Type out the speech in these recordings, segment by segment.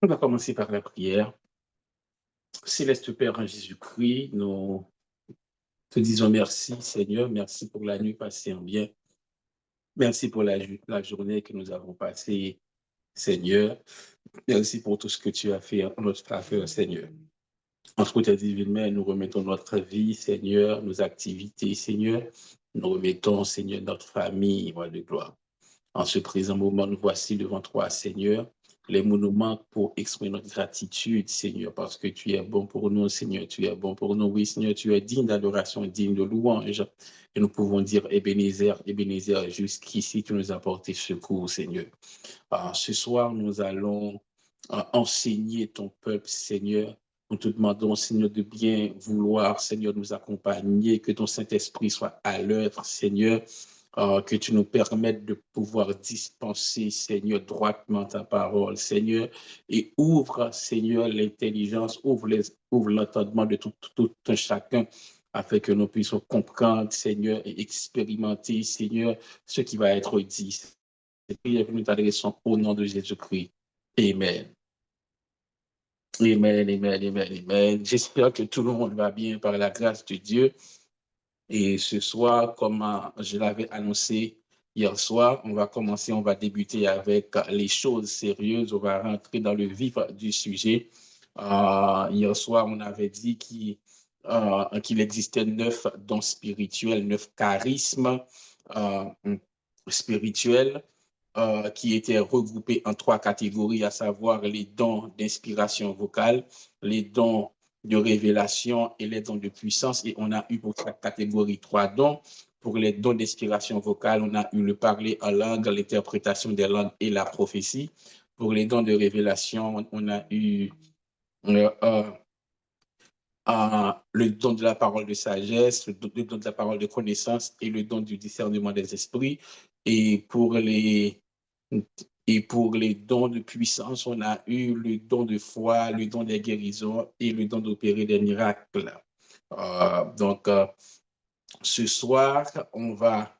On va commencer par la prière. Céleste Père en Jésus-Christ, nous te disons merci, Seigneur. Merci pour la nuit passée en bien. Merci pour la journée que nous avons passée, Seigneur. Merci pour tout ce que tu as fait en notre faveur, Seigneur. Entre tes divines mains, nous remettons notre vie, Seigneur, nos activités, Seigneur. Nous remettons, Seigneur, notre famille, roi de gloire. En ce présent moment, nous voici devant toi, Seigneur. Les mots nous manquent pour exprimer notre gratitude, Seigneur, parce que tu es bon pour nous, Seigneur. Tu es bon pour nous. Oui, Seigneur, tu es digne d'adoration, digne de louange. Et nous pouvons dire, Ebenezer, Ebenezer, jusqu'ici, tu nous as porté secours, Seigneur. Ce soir, nous allons enseigner ton peuple, Seigneur. Nous te demandons, Seigneur, de bien vouloir, Seigneur, nous accompagner, que ton Saint-Esprit soit à l'œuvre, Seigneur, que tu nous permettes de pouvoir dispenser, Seigneur, droitement ta parole, Seigneur, et ouvre, Seigneur, l'intelligence, ouvre l'entendement de tout un chacun, afin que nous puissions comprendre, Seigneur, et expérimenter, Seigneur, ce qui va être dit. Ces prières que nous t'adressons au nom de Jésus-Christ. Amen. Amen, amen, amen, amen. J'espère que tout le monde va bien par la grâce de Dieu. Et ce soir, comme je l'avais annoncé hier soir, on va débuter avec les choses sérieuses. On va rentrer dans le vif du sujet. Hier soir, on avait dit qu'il existait 9 dons spirituels, 9 charismes spirituels qui étaient regroupés en 3 catégories, à savoir les dons d'inspiration vocale, les dons de révélation et les dons de puissance. Et on a eu pour chaque catégorie 3 dons. Pour les dons d'inspiration vocale, on a eu le parler en langue, l'interprétation des langues et la prophétie. Pour les dons de révélation, on a eu le don de la parole de sagesse, le don de la parole de connaissance et le don du discernement des esprits. Et pour les dons de puissance, on a eu le don de foi, le don des guérisons et le don d'opérer des miracles. Donc, ce soir, on va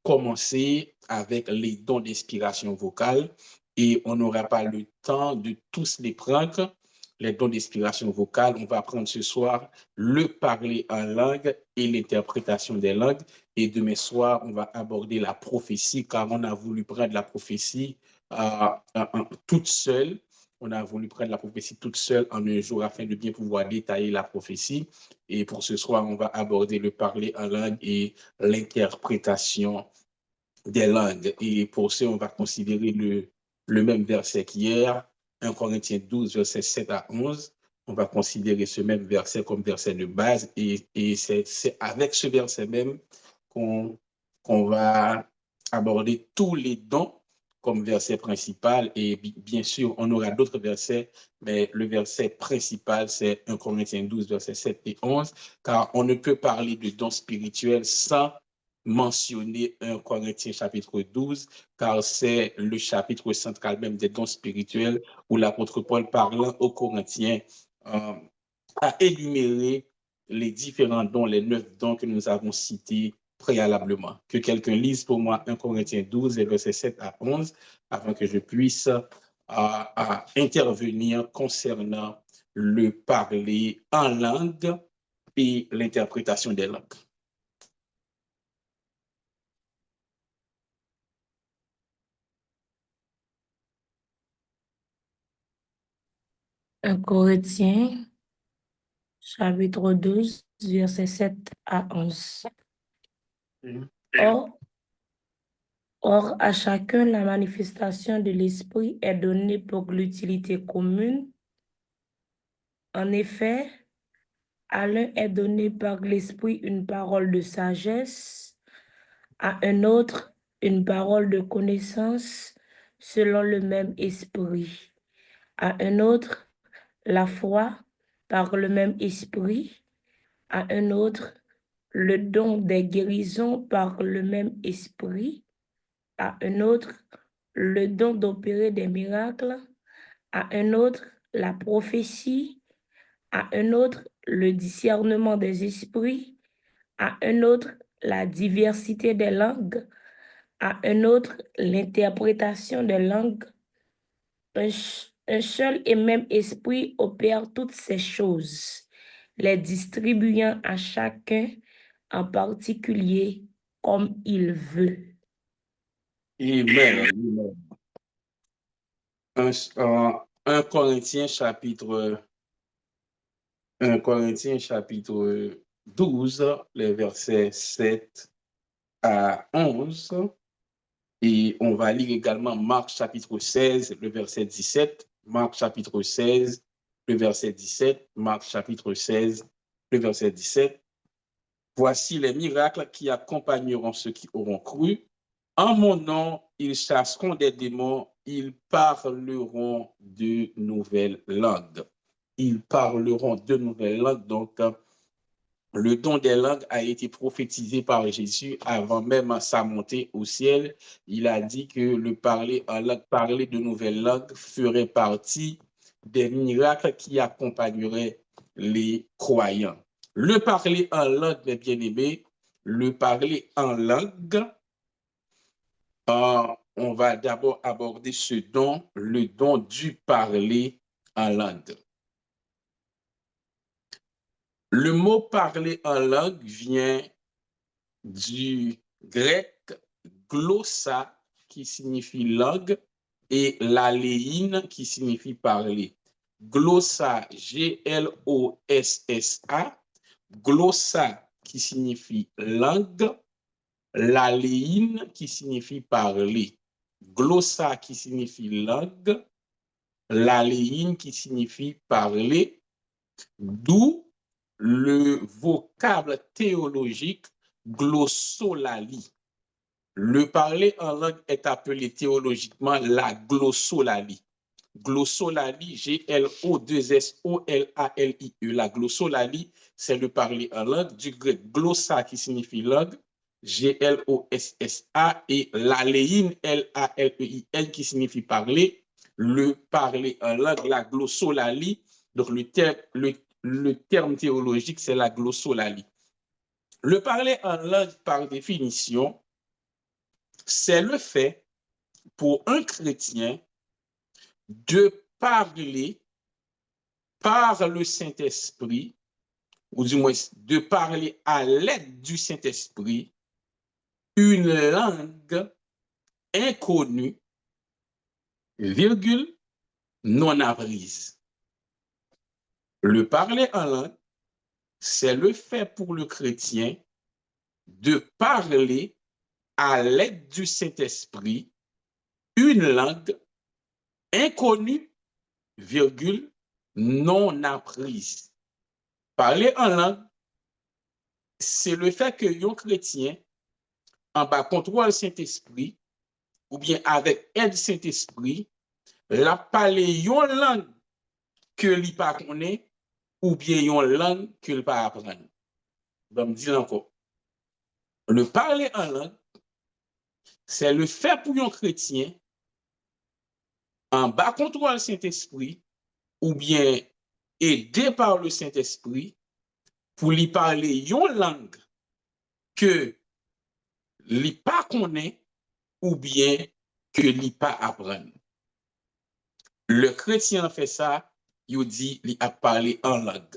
commencer avec les dons d'inspiration vocale et on n'aura pas le temps de tous les prendre. Les dons d'inspiration vocale, on va prendre ce soir le parler en langue et l'interprétation des langues. Et demain soir, on va aborder la prophétie, car on a voulu prendre la prophétie toute seule. On a voulu prendre la prophétie toute seule en un jour afin de bien pouvoir détailler la prophétie. Et pour ce soir, on va aborder le parler en langue et l'interprétation des langues. Et pour ça, on va considérer le même verset qu'hier, 1 Corinthiens 12, verset 7 à 11. On va considérer ce même verset comme verset de base. Et c'est avec ce verset même qu'on va aborder tous les dons comme verset principal. Et bien sûr, on aura d'autres versets, mais le verset principal, c'est 1 Corinthiens 12, verset 7 et 11, car on ne peut parler de dons spirituels sans mentionner 1 Corinthiens chapitre 12, car c'est le chapitre central même des dons spirituels où l'apôtre Paul parlant aux Corinthiens a énuméré les différents dons, les 9 dons que nous avons cités préalablement. Que quelqu'un lise pour moi 1 Corinthiens 12, versets 7 à 11, afin que je puisse intervenir concernant le parler en langue et l'interprétation des langues. 1 Corinthiens, chapitre 12, versets 7 à 11. Or, à chacun, la manifestation de l'Esprit est donnée pour l'utilité commune. En effet, à l'un est donné par l'Esprit une parole de sagesse, à un autre une parole de connaissance selon le même Esprit, à un autre la foi par le même Esprit, à un autre le don des guérisons par le même Esprit, à un autre le don d'opérer des miracles, à un autre la prophétie, à un autre le discernement des esprits, à un autre la diversité des langues, à un autre l'interprétation des langues. Un seul et même esprit opère toutes ces choses, les distribuant à chacun en particulier comme il veut. Amen. Amen. 1 Corinthiens chapitre 12, les versets 7 à 11. Et on va lire également Marc chapitre 16, le verset 17. Marc chapitre 16, le verset 17. Marc chapitre 16, le verset 17. Voici les miracles qui accompagneront ceux qui auront cru. En mon nom, ils chasseront des démons, ils parleront de nouvelles langues. Ils parleront de nouvelles langues. Donc, le don des langues a été prophétisé par Jésus avant même sa montée au ciel. Il a dit que le parler en langue, parler de nouvelles langues ferait partie des miracles qui accompagneraient les croyants. Le parler en langue, mes bien-aimés, le parler en langue, on va d'abord aborder ce don, le don du parler en langue. Le mot parler en langue vient du grec glossa, qui signifie langue, et l'aléine, qui signifie parler. Glossa, G-L-O-S-S-A, glossa, qui signifie langue, l'aléine, qui signifie parler. Glossa, qui signifie langue, l'aléine, qui signifie parler, d'où le vocable théologique glossolalie. Le parler en langue est appelé théologiquement la glossolalie. Glossolalie, G-L-O-2-S-O-L-A-L-I-E. La glossolalie, c'est le parler en langue, du grec glossa qui signifie langue, G-L-O-S-S-A, et l'aléine, L-A-L-E-I-N, qui signifie parler. Le parler en langue, la glossolalie, donc le terme théologique, c'est la glossolalie. Le parler en langue, par définition, c'est le fait pour un chrétien de parler par le Saint-Esprit, ou du moins de parler à l'aide du Saint-Esprit, une langue inconnue, virgule, non apprise. Le parler en langue, c'est le fait pour le chrétien de parler à l'aide du Saint-Esprit une langue inconnue, virgule, non apprise. Parler en langue, c'est le fait que un chrétien, en bas contrôle Saint-Esprit, ou bien avec aide Saint-Esprit, la parler une langue que li pas connaît, ou bien une langue que li pas apprendre. Donc, dis encore. Le parler en langue, c'est le fait pour un chrétien, en bas contrôle Saint-Esprit, ou bien aidé par le Saint-Esprit, pour lui parler une langue que li pas connaît, ou bien que li pas apprendre. Le chrétien fait ça, il dit il a parlé en langue.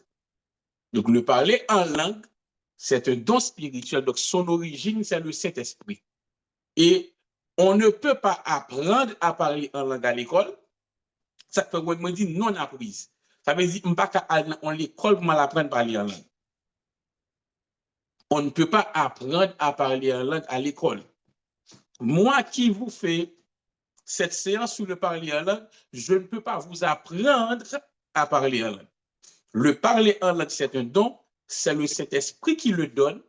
Donc le parler en langue, c'est un don spirituel. Donc son origine, c'est le Saint-Esprit. Et on ne peut pas apprendre à parler en langue à l'école. Ça peut me dire non apprise. Ça veut dire, on ne peut pas aller à l'école pour apprendre à parler en langue. On ne peut pas apprendre à parler en langue à l'école. Moi qui vous fais cette séance sur le parler en langue, je ne peux pas vous apprendre à parler en langue. Le parler en langue, c'est un don, c'est le Saint-Esprit qui le donne.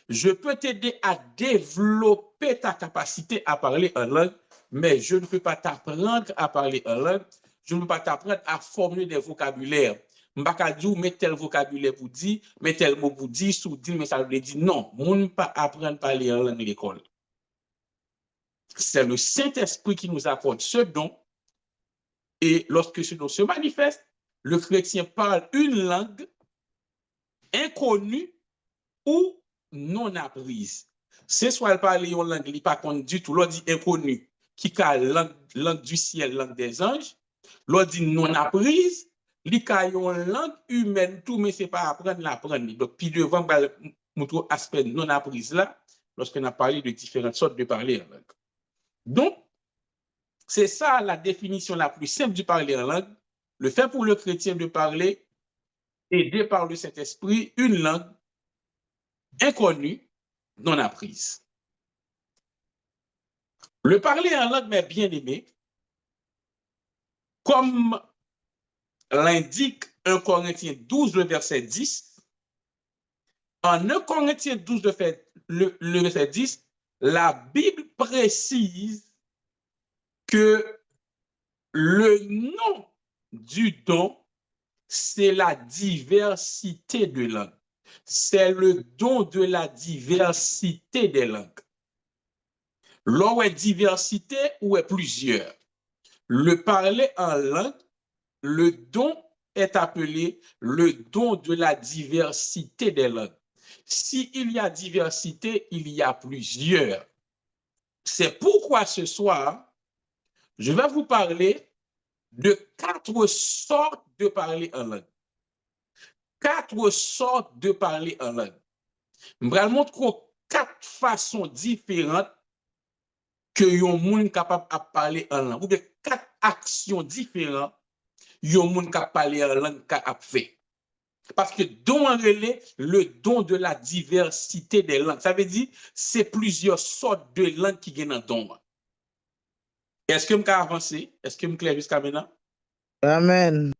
Je peux t'aider à développer ta capacité à parler en langue, mais je ne peux pas t'apprendre à parler en langue. Je ne peux pas t'apprendre à formuler des vocabulaires. Je ne peux pas dire, mais tel vocabulaire pour dire, mais tel mot pour dire, sous dire, mais ça veut dire non. Je ne peux pas apprendre à parler en langue à l'école. C'est le Saint-Esprit qui nous accorde ce don. Et lorsque ce don se manifeste, le chrétien parle une langue inconnue ou non apprise. C'est soit elle parle une langue qui n'est pas connue du tout, l'on dit inconnue, qui est la langue du ciel, langue des anges, L'autre dit non apprise, li ka yon langue humaine tout, mais c'est pas apprendre l'apprendre. Donc, puis devant, montrer aspect non apprise là, lorsqu'on a parlé de différentes sortes de parler en langue. Donc, c'est ça la définition la plus simple du parler en langue. Le fait pour le chrétien de parler, aidé par le Saint-Esprit, une langue inconnue, non apprise. Le parler en langue, mes bien-aimés, comme l'indique 1 Corinthiens 12, le verset 10, en 1 Corinthiens 12, le verset 10, la Bible précise que le nom du don, c'est la diversité de langues. C'est le don de la diversité des langues. L'on est diversité ou est plusieurs. Le parler en langue, le don est appelé le don de la diversité des langues. S'il y a diversité, il y a plusieurs. C'est pourquoi ce soir, je vais vous parler de 4 sortes de parler en langue. 4 sortes de parler en langue. Je vais vous montrer 4 façons différentes que yon moun capable de parler en langue. Ou bien 4 actions différentes yon moun capable de parler en langue capable fait. Parce que don en relais le don de la diversité des langues. Ça veut dire c'est plusieurs sortes de langues qui viennent dans don. Est-ce que je peux avancer? Est-ce que je suis clair jusqu'à maintenant? Amen.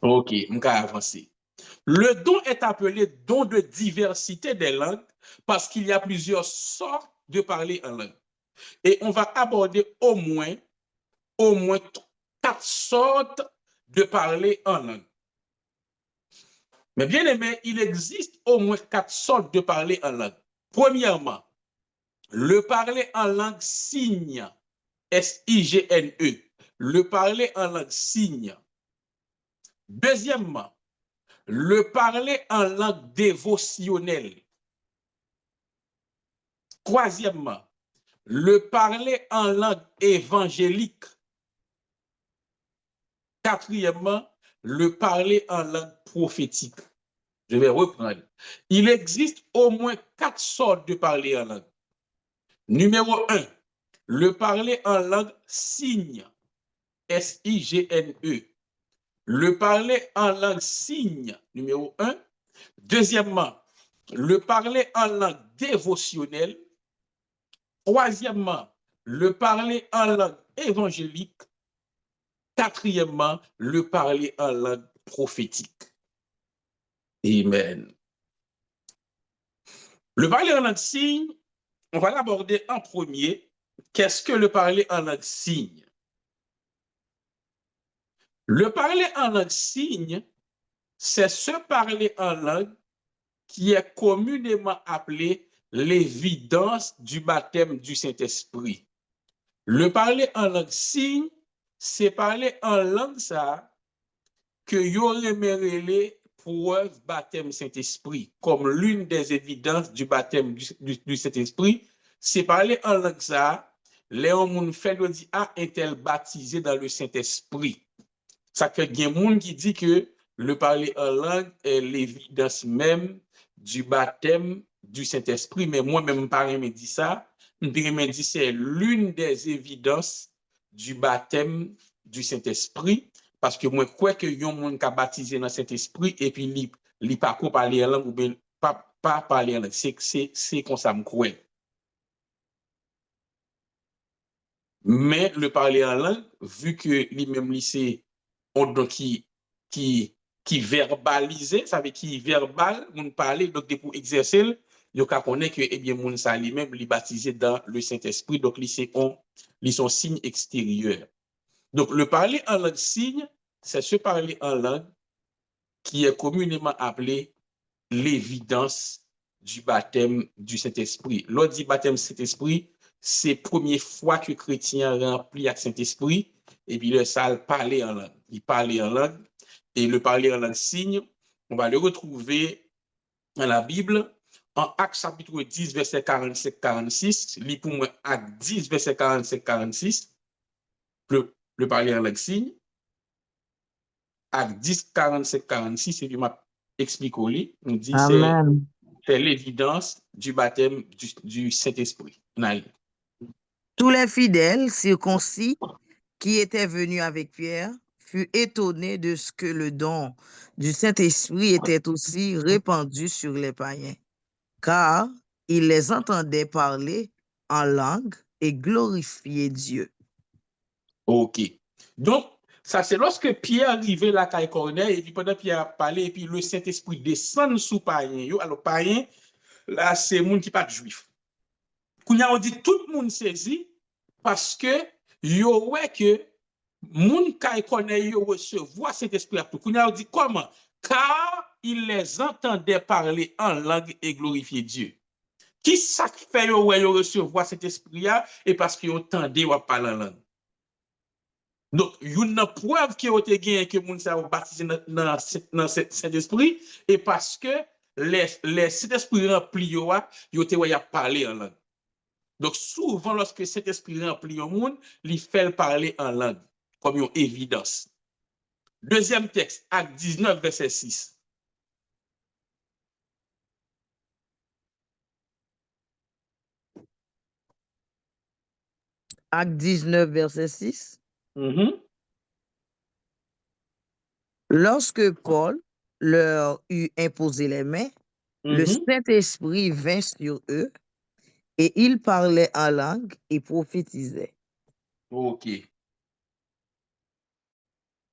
Ok, je peux avancer. Le don est appelé don de diversité des langues parce qu'il y a plusieurs sortes de parler en langue. Et on va aborder au moins 4 sortes de parler en langue. Mais bien aimé, il existe au moins 4 sortes de parler en langue. Premièrement, le parler en langue signe, S-I-G-N-E. Le parler en langue signe. Deuxièmement, le parler en langue dévotionnelle. Troisièmement, le parler en langue évangélique. Quatrièmement, le parler en langue prophétique. Je vais reprendre. Il existe au moins 4 sortes de parler en langue. Numéro 1, le parler en langue signe, S-I-G-N-E. Le parler en langue signe, numéro 1. Deuxièmement, le parler en langue dévotionnelle. Troisièmement, le parler en langue évangélique. Quatrièmement, le parler en langue prophétique. Amen. Le parler en langue signe, on va l'aborder en premier. Qu'est-ce que le parler en langue signe? Le parler en langue signe, c'est ce parler en langue qui est communément appelé l'évidence du baptême du Saint-Esprit. Le parler en langue signe, c'est parler en langue ça que yo remerele preuve baptême Saint-Esprit comme l'une des évidences du baptême du Saint-Esprit. C'est parler en langue ça, Léon moun fait le dit ah un tel baptisé dans le Saint-Esprit. Ça fait qu'il y a un monde qui dit que le parler en langue est l'évidence même du baptême du Saint-Esprit, mais moi-même, je me dis ça, je me dis c'est l'une des évidences du baptême du Saint-Esprit, parce que moi, je crois que yon moun ka baptisé dans le Saint-Esprit, et puis li pas parler en langue, ou bien pas parler en langue, c'est comme ça me croit. Mais le parler en langue, vu que lui-même, c'est donc qui verbalisé, ça veut dire qui verbal, moun parler, donc pour exercer, yo ka connaît que eh bien moun sa lui-même li baptisé dans le Saint-Esprit, donc li son signe extérieur. Donc le parler en langue signe, c'est ce parler en langue qui est communément appelé l'évidence du baptême du Saint-Esprit. L'autre dit baptême Saint-Esprit, c'est la première fois que le chrétien rempli avec Saint-Esprit, et puis le sale parler en langue. Il parlait en langue, et le parler en langue signe, on va le retrouver dans la Bible, en Actes chapitre 10, verset 45-46, lis pour moi Actes 10, verset 45-46, le parler en langue signe. Acte 10, 45, 46, et puis m'a expliqué, on dit Amen. c'est l'évidence du baptême du Saint-Esprit. Tous les fidèles circoncis qui étaient venus avec Pierre furent étonnés de ce que le don du Saint-Esprit était aussi répandu sur les païens, car ils les entendaient parler en langue et glorifier Dieu. OK. Donc, ça, c'est lorsque Pierre arrivait là, à Corneille, et puis pendant Pierre a parlé, et puis le Saint-Esprit descend sous païen. Alors, païen, là, c'est le monde qui n'est pas juif. Quand on dit tout le monde saisi, parce que, yo, ouais, que, moun kay Corneille, yo recevoir cet esprit. Quand on dit comment? Car il les entendait parler en langue et glorifier Dieu. Qui ça fait yo, ouais, yo recevoir cet esprit-là? Et parce que yo entendait ou parler en langue. Donc, il y a une preuve qui a été gagnée que moun sa baptisé dans cet esprit, et parce que cet esprit rempli, yo a parlé en langue. Donc, souvent, lorsque cet esprit rempli au monde, il fait parler en langue, comme une évidence. Deuxième texte, Acte 19, verset 6. Acte 19, verset 6. Lorsque Paul leur eut imposé les mains, le Saint-Esprit vint sur eux et ils parlaient en langue et prophétisaient. OK.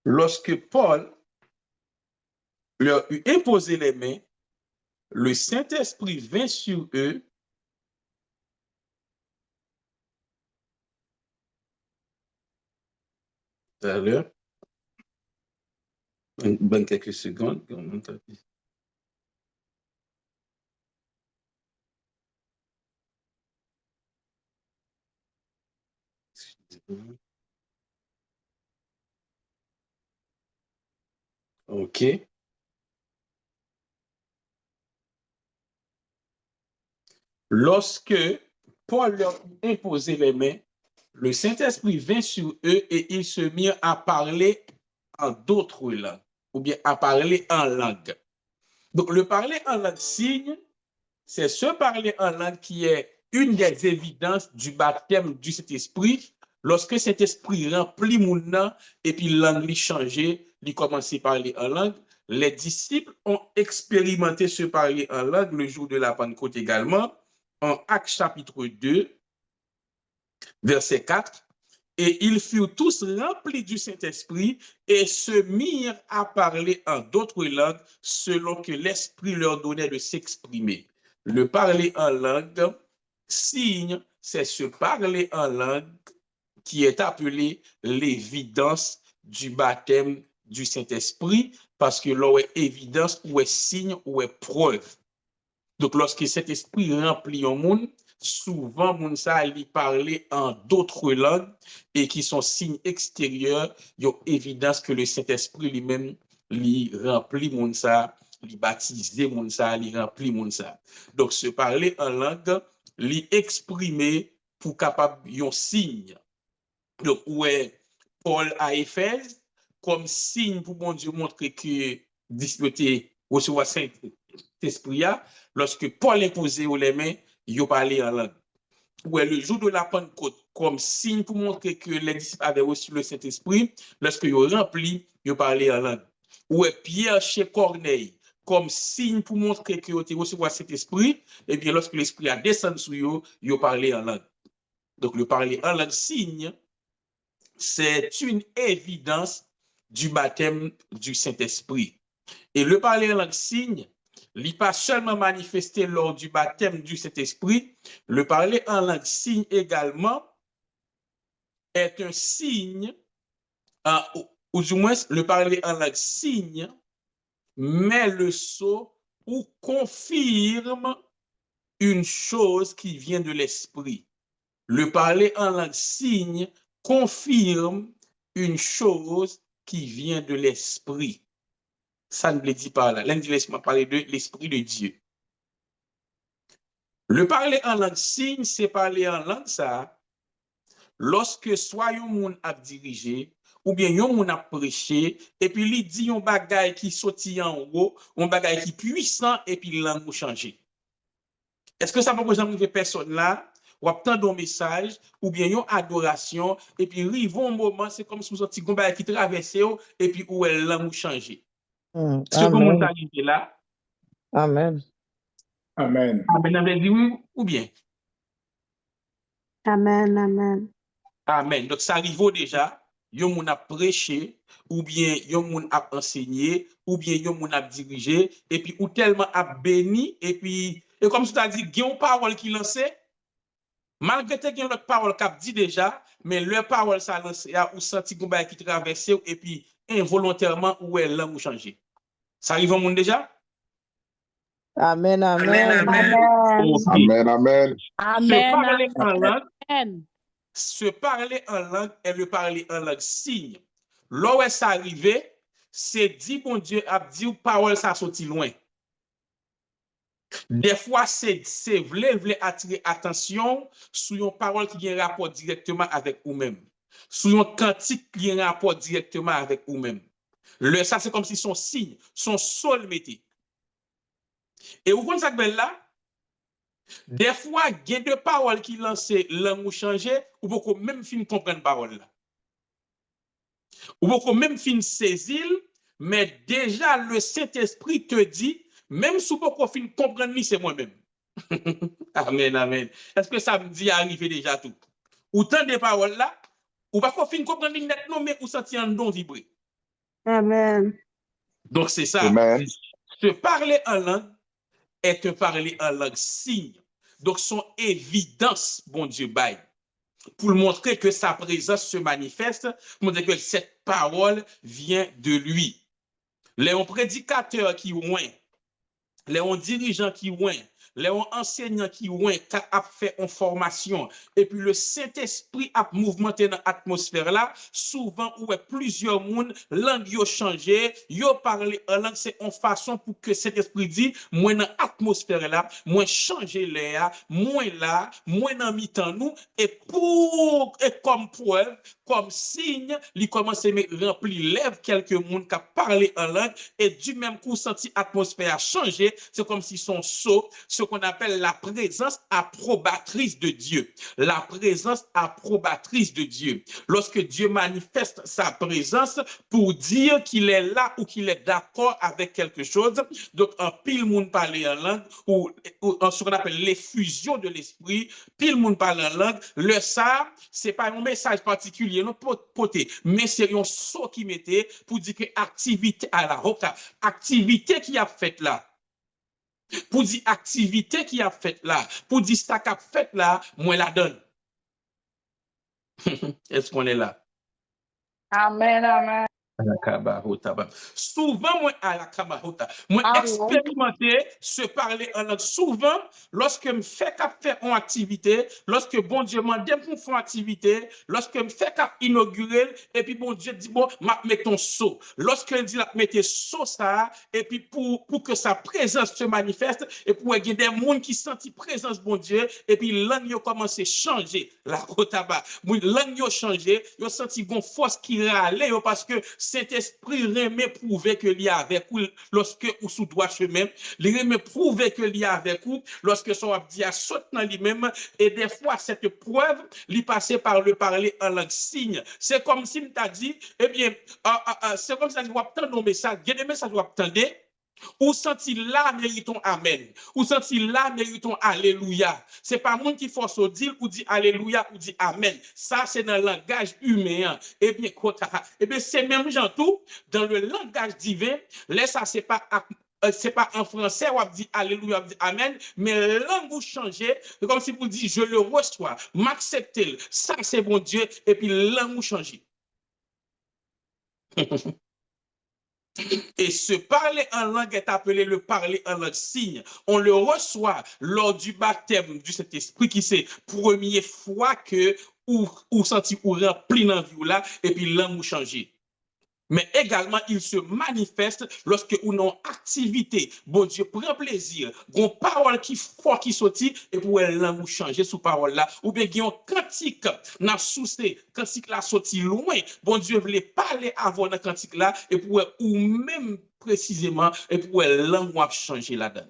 Lorsque Paul leur eut imposé les mains, le Saint-Esprit vint sur eux. Tout à l'heure. Bonne quelques secondes. OK. Lorsque Paul leur imposait les mains, le Saint-Esprit vint sur eux et ils se mirent à parler en d'autres langues, ou bien à parler en langue. Donc, le parler en langue signe, c'est ce parler en langue qui est une des évidences du baptême du Saint-Esprit. Lorsque cet esprit remplit mon nom et puis langue lui changé, lui commence à parler en langue, les disciples ont expérimenté ce parler en langue le jour de la Pentecôte également, en Actes chapitre 2, verset 4. Et ils furent tous remplis du Saint-Esprit et se mirent à parler en d'autres langues selon que l'Esprit leur donnait de s'exprimer. Le parler en langue, signe, c'est ce parler en langue qui est appelé l'évidence du baptême du Saint-Esprit, parce que là, est évidence, ou est signe, ou est preuve. Donc, lorsque cet esprit remplit un monde, souvent, moun sa li parler en d'autres langues et qui sont signes extérieurs, il y a évidence que le Saint-Esprit lui-même li remplit moun sa, li baptisé moun sa, li remplit moun sa. Donc, se parler en langue, li exprimer pour capable yon signe. Donc, ouais, Paul à Éphèse, comme signe pour mon Dieu montrer que disputé recevoir Saint-Esprit, lorsque Paul imposait les mains, il parlait en langue. Ouais, le jour de la Pentecôte, comme signe pour montrer que les disciples avaient reçu le Saint-Esprit, lorsque ils ont rempli, ils parlaient en langue. Ouais, Pierre chez Corneille, comme signe pour montrer qu'ils ont reçu le Saint-Esprit, et bien lorsque l'Esprit a descendu sur eux, ils parlaient en langue. Donc, le parler en langue signe, c'est une évidence du baptême du Saint-Esprit. Et le parler en langue signe, n'est pas seulement manifesté lors du baptême du Saint-Esprit, le parler en langue signe également est un signe, ou du moins le parler en langue signe met le sceau ou confirme une chose qui vient de l'Esprit. Le parler en langue signe confirme une chose qui vient de l'Esprit. Ça ne le dit pas là. L'un dit laisse-moi parler de l'Esprit de Dieu. Le parler en langue signe, c'est parler en langue ça, lorsque soit yon moun a dirigé, ou bien yon moun a prêché, et puis il dit yon bagay qui sorti en haut, yon bagay qui puissant, et puis langue ou changé. Est-ce que ça va vous arriver personne là, ou attendre un message, ou bien yon adoration, et puis rivons un moment, c'est comme si vous avez un bagay qui traverse, et puis où elle langue ou changé. Est-ce que vous Amen. arrivé là? Amen. Amen. Amen, amen, dit oui ou bien? Amen, amen. Amen. Donc, ça arrive déjà, yon moun a prêché, ou bien yon moun a enseigné, ou bien yon moun a dirigé, et puis ou tellement a béni, et puis, et comme tu as dit, il y a une parole qui lancée, malgré que y a l'autre parole qui a dit déjà, mais leur parole ça lancé, ou senti qu'on qui traverse, et puis involontairement, ou elle langue ou changé. Ça arrive au monde déjà? Amen, amen. Amen. Ok. Amen. Amen. Se parler en langue, Amen. se parler en langue et le parler en langue signe. Là où est arrivé, c'est dit bon Dieu a dit ou parole ça sorti loin. Des fois, c'est vle attirer attention sur une parole qui a un rapport directement avec vous-même. Sur une cantique qui a un rapport directement avec vous-même. Ça, c'est comme si son signe, son sol mettait. Et vous comprenez ça que là? Des fois, il y a deux paroles qui lancent langue ou changer, ou beaucoup même fin comprendre parole là. Ou beaucoup même fin saisir, mais déjà le Saint-Esprit te dit, même si beaucoup fin comprendre, c'est moi-même. Amen, amen. Est-ce que ça me dit arriver déjà tout? Autant de paroles là, ou pas qu'on fin comprendre net non, mais ou sentir un don vibrer. Amen. Donc c'est ça. Amen. Se parler en langue est te parler en langue signe. Donc son évidence, bon Dieu, bail. Pour montrer que sa présence se manifeste, pour montrer que cette parole vient de lui. Les prédicateurs qui ouin, les dirigeants qui ouin, les enseignants qui ouin, qui a fait en formation, et puis le Saint-Esprit a mouvementé dans l'atmosphère là, souvent où plusieurs monde, langue yo changé, yo parlé en langue, c'est en façon pour que cet esprit dit, moi dans l'atmosphère là, moi changer l'air, moi là, moi dans mi-temps nous, et comme preuve, comme signe, il commence à remplir lèvres quelques monde qui a parlé en langue, et du même coup, senti l'atmosphère changer, c'est comme si son sceau, ce qu'on appelle la présence approbatrice de Dieu. La présence approbatrice de Dieu. Lorsque Dieu manifeste sa présence pour dire qu'il est là ou qu'il est d'accord avec quelque chose, donc un pile monde parler en langue ou ce qu'on appelle l'effusion de l'esprit, pile monde parler en langue, le ça, c'est pas un message particulier, non poté, mais c'est un saut qui mettait pour dire que activité à la roca, activité qui a fait là. Pour dire activité qui a fait là, pour dire ça qu'a fait là, moi la donne. Est-ce qu'on est là? Amen, amen. Souvent, moi, à la Kabahota, moi, expérimenter se parler en langue. Souvent, lorsque je fais qu'à faire une activité, lorsque bon Dieu m'a dit pour faire une activité, lorsque je fais qu'à inaugurer, et puis bon Dieu dit, bon, mets ton saut. Lorsque je dis, mettez saut ça, et puis pour que sa présence se manifeste, et pour qu'il y ait des gens qui sentent la présence bon Dieu, et puis langue commence à changer. La Kotaba, langue a changé, ils ont senti une force qui râlait, parce que Saint-Esprit remet prouver que l'il y a avec vous lorsque vous sous droit chemin. Il remet prouver que l'il y a avec vous lorsque son abdi a sauté dans lui-même. Et des fois, cette preuve, lui passait par le parler en langue signe. C'est comme si tu as dit, eh bien, c'est comme ça que vous attendez nos messages. Il y a des messages que vous attendez. Ou senti là, méritons Amen. Ou senti là, méritons Alléluia. C'est pas monde qui force au dire ou dit Alléluia ou dit Amen. Ça, c'est dans le langage humain. Eh bien, c'est même gens tout, dans le langage divin, là, ça, c'est pas en français, on dit Alléluia, on dit Amen, mais langue vous changez, c'est comme si vous dites je le reçois, m'acceptez, ça, c'est bon Dieu, et puis langue vous changez. Et se parler en langue est appelé le parler en langue signe. On le reçoit lors du baptême du Saint-Esprit qui c'est première fois que ou senti ou rempli dans vie là et puis langue ou changer. mais également il se manifeste lorsque ou non activité, bon Dieu prend plaisir, gon parole qui fort qui sorti et pour elle langue changer sous parole là ou bien gon cantique n'a soucé cantique là sorti loin, bon Dieu voulait parler avant dans cantique là et pour ou même précisément et pour elle langue a changer là-dedans.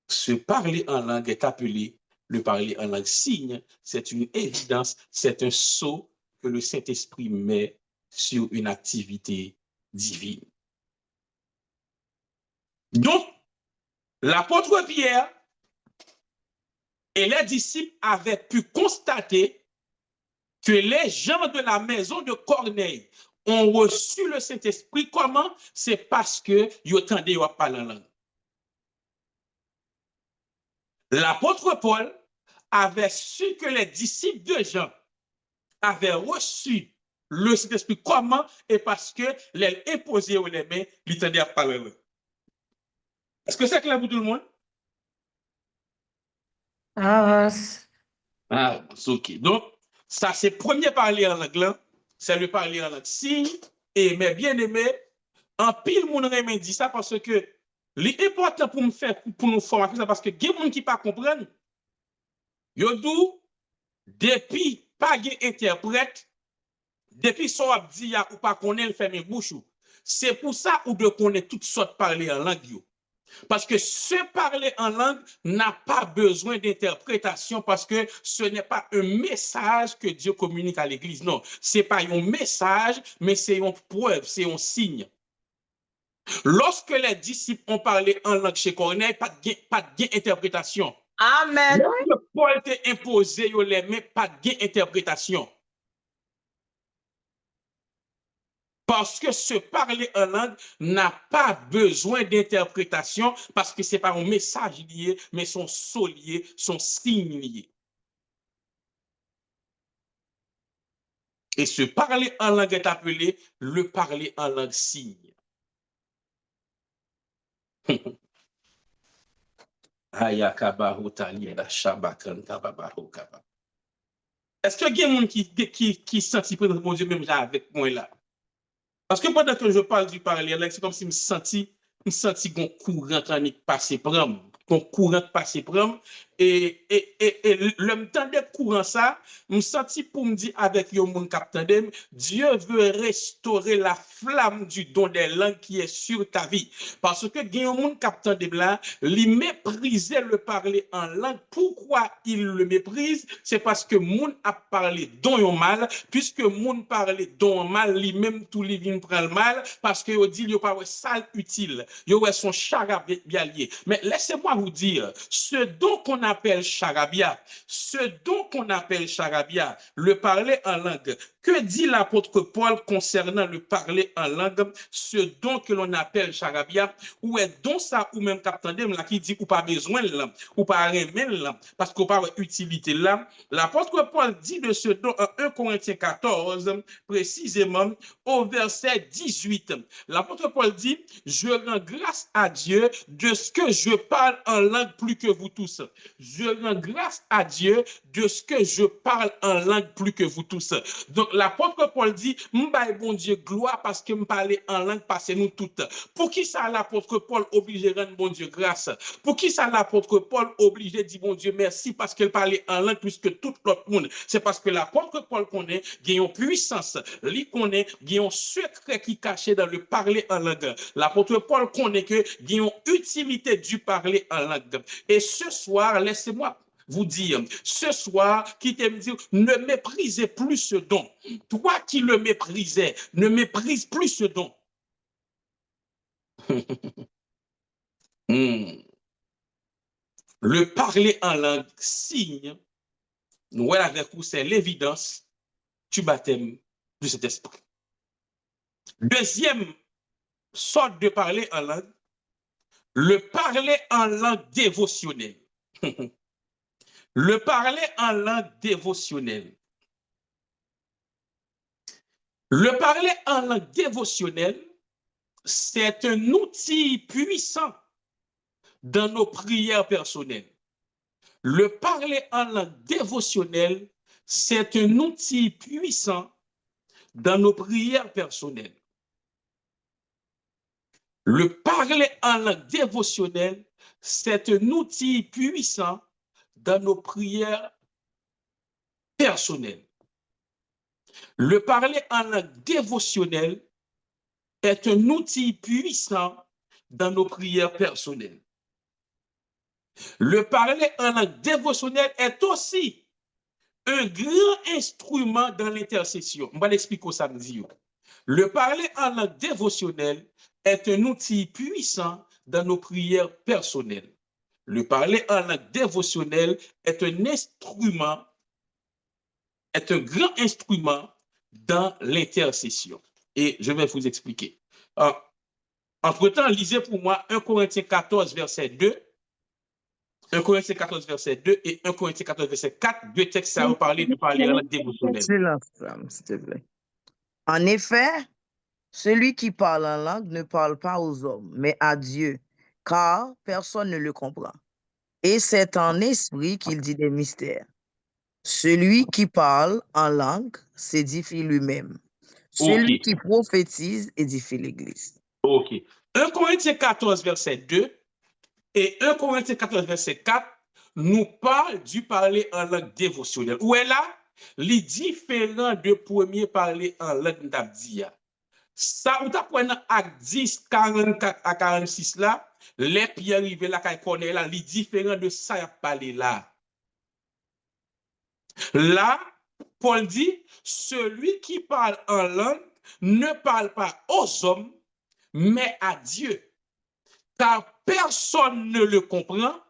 Se parler en langue est appelé le parler en langue signe, c'est une évidence, c'est un sceau que le Saint-Esprit met sur une activité divine. Donc, l'apôtre Pierre et les disciples avaient pu constater que les gens de la maison de Corneille ont reçu le Saint-Esprit. Comment? C'est parce que ils entendaient parler en langue. L'apôtre Paul avait su que les disciples de Jean avaient reçu le Saint-Esprit. Comment? Et parce que les imposés aux mains, ils entendaient parler en langue. Est-ce que c'est clair pour tout le monde? Ah, Ah, ok. Donc, ça, c'est premier parler en langue, c'est le parler en langue signe. Et mes bien-aimés, en pile, mon remet dit ça parce que l'important pour me faire, pour nous former, c'est parce que il y a des gens qui ne comprennent pas. Yo dou, depuis pas interprète, depuis son abdi ya ou pas connaît le fermer bouche. C'est pour ça ou de connaître toutes sortes parler en langue. Parce que se parler en langue n'a pas besoin d'interprétation parce que ce n'est pas un message que Dieu communique à l'Église. Non, ce n'est pas un message, mais c'est une preuve, c'est un signe. Lorsque les disciples ont parlé en langue chez Corneille, pas de interprétation. Amen. Lorsque Paul t'a imposé les mains, pas d'interprétation. Parce que se parler en langue n'a pas besoin d'interprétation parce que ce n'est pas un message lié, mais son sceau lié, son signe lié. Et se parler en langue est appelé le parler en langue signe. Est-ce qu'il y a des gens qui sentent que mon Dieu même là avec moi là? Parce que pendant que je parle du parler, c'est comme si je me sentis un courant qui passé par moi, un courant passé par moi. Et le temps de courant ça, je me sentis pour me dire avec le monde capitaine, Dieu veut restaurer la flamme du don des langues qui est sur ta vie. Parce que il y a un monde capitaine là, il méprisait le parler en langue. Pourquoi il le méprise? C'est parce que monde a parlé don mal, puisque monde parlait don mal, lui-même tout lui vient prendre mal, parce que il dit il n'y a pas sale utile, il y a son charabia lié. Mais laissez-moi vous dire, ce don qu'on appelle charabia, le parler en langue, que dit l'apôtre Paul concernant le parler en langue, ce don que l'on appelle charabia, ou est don ça ou même capitaine là qui dit ou pas besoin là, ou pas remen là, parce qu'on pas utilité là. L'apôtre Paul dit de ce don en 1 Corinthiens 14, précisément au verset 18. L'apôtre Paul dit, je rends grâce à Dieu de ce que je parle en langue plus que vous tous. Je rends grâce à Dieu de ce que je parle en langue plus que vous tous. Donc l'apôtre Paul dit, m'baye bon Dieu gloire parce que me parler en langue parce nous toutes. Pour qui ça l'apôtre Paul obligé de rendre bon Dieu grâce? Pour qui ça l'apôtre Paul obligé de dire bon Dieu merci parce qu'il parlait en langue plus que tout l'autre monde? C'est parce que l'apôtre Paul connaît, il y a une puissance, il connaît, il y a un secret qui est caché dans le parler en langue. L'apôtre Paul connaît que il y a une utilité du parler en langue. Et ce soir, laissez-moi vous dire, ce soir, qui t'aime dire, ne méprisez plus ce don. Toi qui le méprisais, ne méprise plus ce don. Le parler en langue signe, nous voilà avec vous, c'est l'évidence du baptême de cet esprit. Deuxième sorte de parler en langue, le parler en langue dévotionnelle. Le parler en langue dévotionnelle. Le parler en langue dévotionnelle, c'est un outil puissant dans nos prières personnelles. Le parler en langue dévotionnelle, c'est un outil puissant dans nos prières personnelles. Le parler en langue dévotionnelle, c'est un outil puissant dans nos prières personnelles. Le parler en langue dévotionnelle est un outil puissant dans nos prières personnelles. Le parler en langue dévotionnelle est aussi un grand instrument dans l'intercession. Je vais l'expliquer au samedi. Le parler en langue dévotionnelle est un outil puissant dans nos prières personnelles. Le parler en langue dévotionnelle est un instrument, est un grand instrument dans l'intercession. Et je vais vous expliquer. Entre-temps, lisez pour moi 1 Corinthiens 14, verset 2. 1 Corinthiens 14, verset 2 et 1 Corinthiens 14, verset 4. Deux textes à vous parler du parler en langue dévotionnelle. Silence, s'il te plaît. En effet, celui qui parle en langue ne parle pas aux hommes, mais à Dieu, car personne ne le comprend. Et c'est en esprit qu'il dit des mystères. Celui qui parle en langue s'édifie lui-même. Celui qui prophétise édifie l'Église. OK. 1 Corinthiens 14, verset 2 et 1 Corinthiens 14, verset 4 nous parle du parler en langue dévotionnelle. Où est là? Les différents de premier parler en langue d'Abdia. Ça, vous apprenez à 10, 44 à 46 là, les puis arrivé là, quand connaît là, les différents de ça à parler là. Là, Paul dit, celui qui parle en langue ne parle pas aux hommes, mais à Dieu. Car personne ne le comprend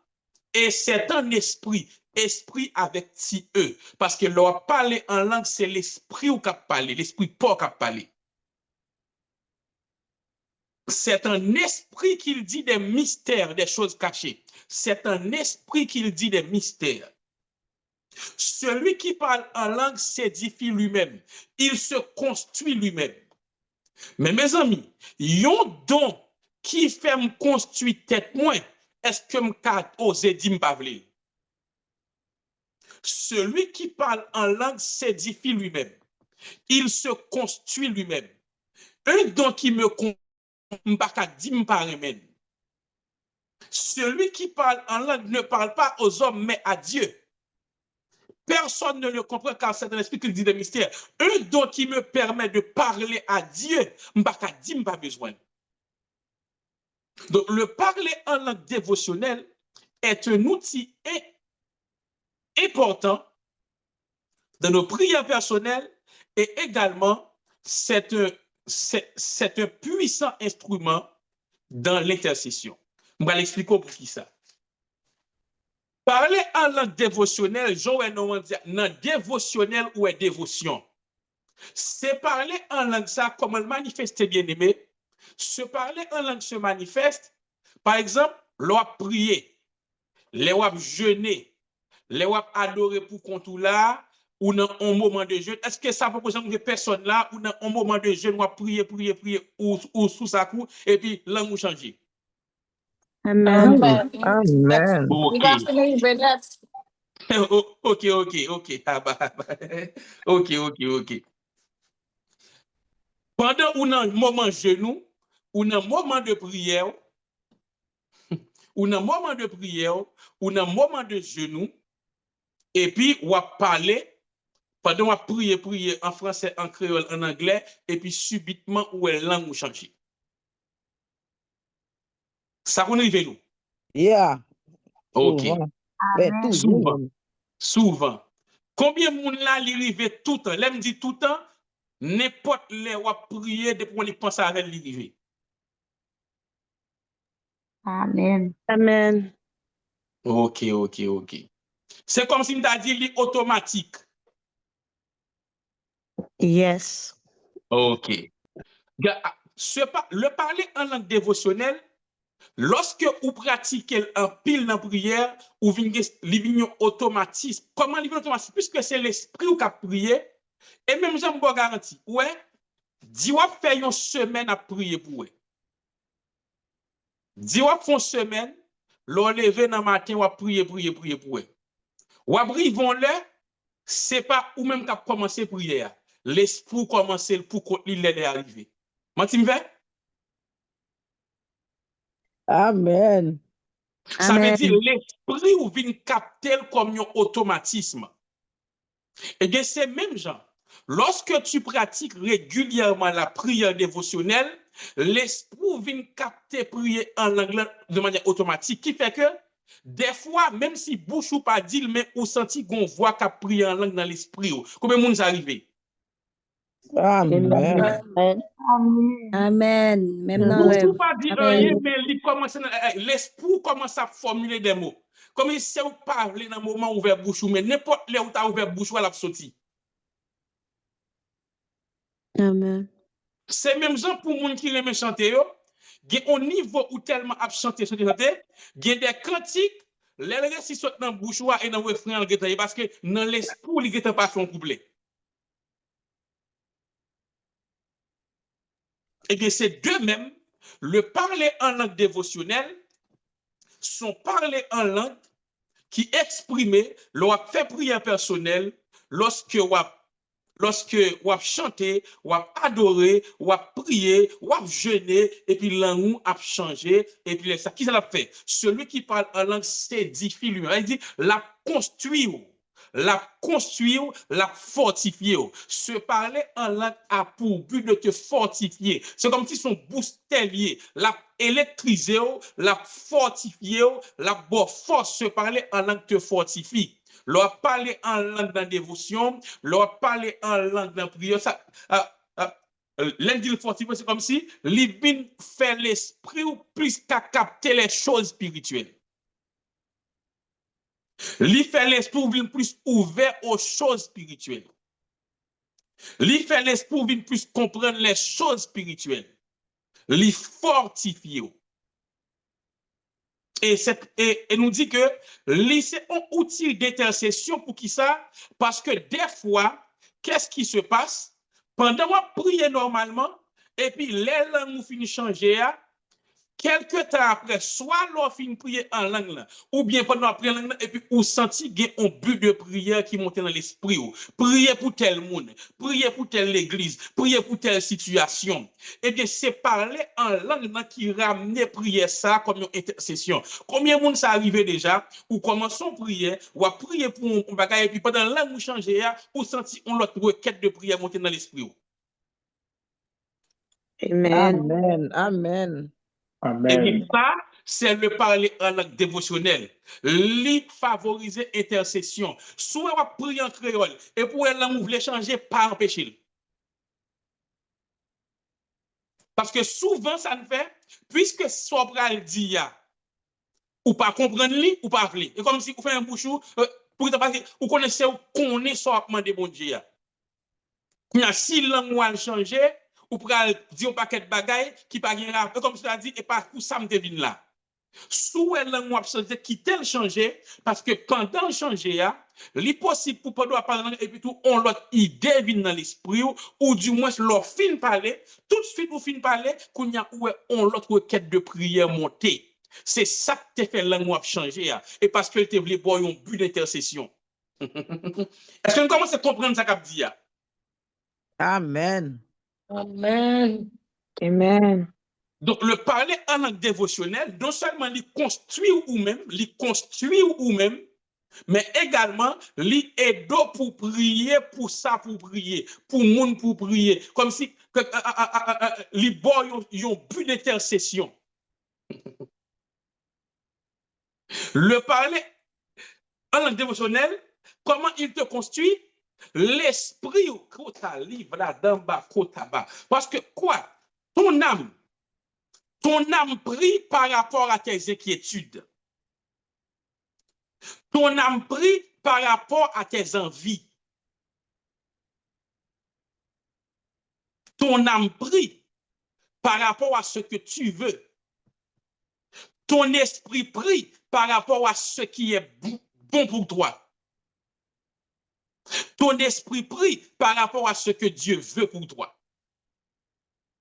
et c'est un esprit, esprit avec petit e. Parce que leur parler en langue, c'est l'esprit qui parle, l'esprit pas qui parle. C'est un esprit qui dit des mystères, des choses cachées. C'est un esprit qui dit des mystères. Celui qui parle en langue s'édifie lui-même. Il se construit lui-même. Mais mes amis, yon don qui fait me construire tête moins, est-ce que me ka osé dire m'pa vle? Celui qui parle en langue s'édifie lui-même. Il se construit lui-même. Un don qui me m'pa ka dire m'pa remen. Celui qui parle en langue ne parle pas aux hommes, mais à Dieu. Personne ne le comprend car c'est un esprit qui dit des mystères. Un don qui me permet de parler à Dieu, m'pa ka dire m'pa besoin. Donc, le parler en langue dévotionnelle est un outil important dans nos prières personnelles et également c'est un puissant instrument dans l'intercession. Je vais l'expliquer pour qui ça. Parler en langue dévotionnelle, j'aurais non dévotionnel ou est dévotion. C'est parler en langue ça, comme le manifeste bien aimé. Se parler en langue se manifeste, par exemple, l'on prier, l'on jeûner, l'on adorer pour compte là, ou dans un moment de jeûne. Est-ce que ça peut poser une personne là, ou dans un moment de jeûne, on prier, ou sous sa cou, et puis langue changer? Amen. Amen. OK. OK. Pendant ou dans un moment genou, ou dans un moment de prière, ou dans un moment de prière, ou dans un moment de genou, et puis on va parler, pendant on prier en français, en créole, en anglais, et puis subitement où est langue change. Ça qu'on arrive nous. Yeah. OK. Souvent. Combien de monde là arrive tout le temps? L'aime dit tout le temps, n'importe les ou prier depuis qu'on y pense à l'arriver. Amen. Amen. OK. C'est comme si m'ta dit automatique. Yes. OK. Le parler en langue dévotionnelle, lorsque vous pratiquez en pile dans la prière, vous venez automatisme. Comment vous automatisme? Puisque c'est l'esprit qui a prié, et même j'aime vous garantir, ouais, dis vous faire une semaine à prier pour vous. Dis vous faire une semaine, l'on lever dans le matin, ou prier pour vous. Ou arrivons là, c'est pas ou même qui a commencé à prier. l'esprit commence pour qu'on il est arrivé. Menti me fait? Amen. Ça veut Amen. dire l'esprit ou vient capter comme un automatisme. Eh bien, c'est même genre. Lorsque tu pratiques régulièrement la prière dévotionnelle, l'esprit vient capter prier en langue de manière automatique, qui fait que des fois, même si bouche ou pas dit, mais ou senti qu'on voit qu'à prier en langue dans l'esprit. Combien de monde arrivé? Amen. Amen. Amen. Même dans Bouche rêve. ou pas dit rien, Amen. mais l'esprit commence à formuler des mots. Comme il sait ou parler dans le moment où ouvert bouche, mais n'importe là où tu as ouvert bouche, ou elle a sorti. Amen. C'est même gens pour moun qui aime chanter yo, gen au niveau où tellement a chanter gen des cantiques, les récits sont dans bouche et dans refrain parce que dans l'esprit il geta pas son couplet. Et bien c'est deux mêmes, le parler en langue dévotionnelle sont parler en langue qui exprimait lors fait prière personnelle lorsque lorsque vous chantez, vous adorez, vous priez, vous jeûnez, et puis langue a changé, et puis ça, qui ça l'a fait? Celui qui parle en langue s'édifie lui-même. Il dit, la construire, la fortifier. Se parler en langue a pour but de te fortifier. C'est comme si son boostelier, la électriser, la fortifier, la bonne force, se parler en langue te fortifie. Leur parler en langue dans la dévotion, leur parler en langue dans la prière, ça, l'individu fortifié, c'est comme si l'ivine fait l'esprit ou plus qu'à capter les choses spirituelles. Lui fait l'esprit ou plus ouvert aux choses spirituelles. Lui fait l'esprit ou plus comprendre les choses spirituelles. Lui fortifie. Et nous dit que c'est un outil d'intercession pour qui ça? Parce que des fois, qu'est-ce qui se passe? Pendant qu'on prie normalement, et puis les langues nous finissent changer, quelques temps après, soit l'on finit prier en langue, ou bien pendant la prière en langue, et puis on sentit qu'il y a un but de prière qui monte dans l'esprit. Prier pour tel monde, prier pour telle église, prier pour telle situation. Eh bien, c'est parler en langue qui ramène prier ça comme une intercession. Combien de monde ça arrivé déjà, ou commençons à prier, ou à prier pour un bagage, et puis pendant la langue, vous changez, ou sentit on l'autre requête de prière monter dans l'esprit. Amen. Amen. Et bien, Amen. ça, c'est le parler en langue dévotionnelle. Lui favoriser intercession. Soit on prie en créole, et pour elle, vous voulez changer, pas empêcher. Parce que souvent, ça ne fait, puisque Sobral dit, ou pas comprendre lui, ou pas appeler. Et comme si vous faites un bouchou, pour que vous connaissez, vous connaissez ce que bon Dieu. Si langue a changé, ou pour dire un paquet de bagailles qui pas rien, comme ça dit, et pas pour ça me devine là. Sous elle langue changé, qui tel changé, parce que pendant changer, il est possible pour pas parler et puis tout, on l'autre idée vient dans l'esprit, ou du moins leur fin parler, tout de suite vous fin parler, qu'on y a on l'autre requête de prière montée. C'est ça que te fait langue changer, et parce que te voulait boire un but d'intercession. Est-ce qu'on commence à comprendre ça qu'a dit? Amen. Amen. Amen. Donc, le parler en langue dévotionnelle, non seulement les construire ou même, mais également les aider pour prier, pour ça, pour prier, pour monde pour prier. Comme si les boys ont un but d'intercession. Le parler en langue dévotionnelle, comment il te construit? L'esprit parce que quoi? Ton âme prie par rapport à tes inquiétudes. Ton âme prie par rapport à tes envies. Ton âme prie par rapport à ce que tu veux. Ton esprit prie par rapport à ce qui est bon pour toi. Ton esprit prie par rapport à ce que Dieu veut pour toi.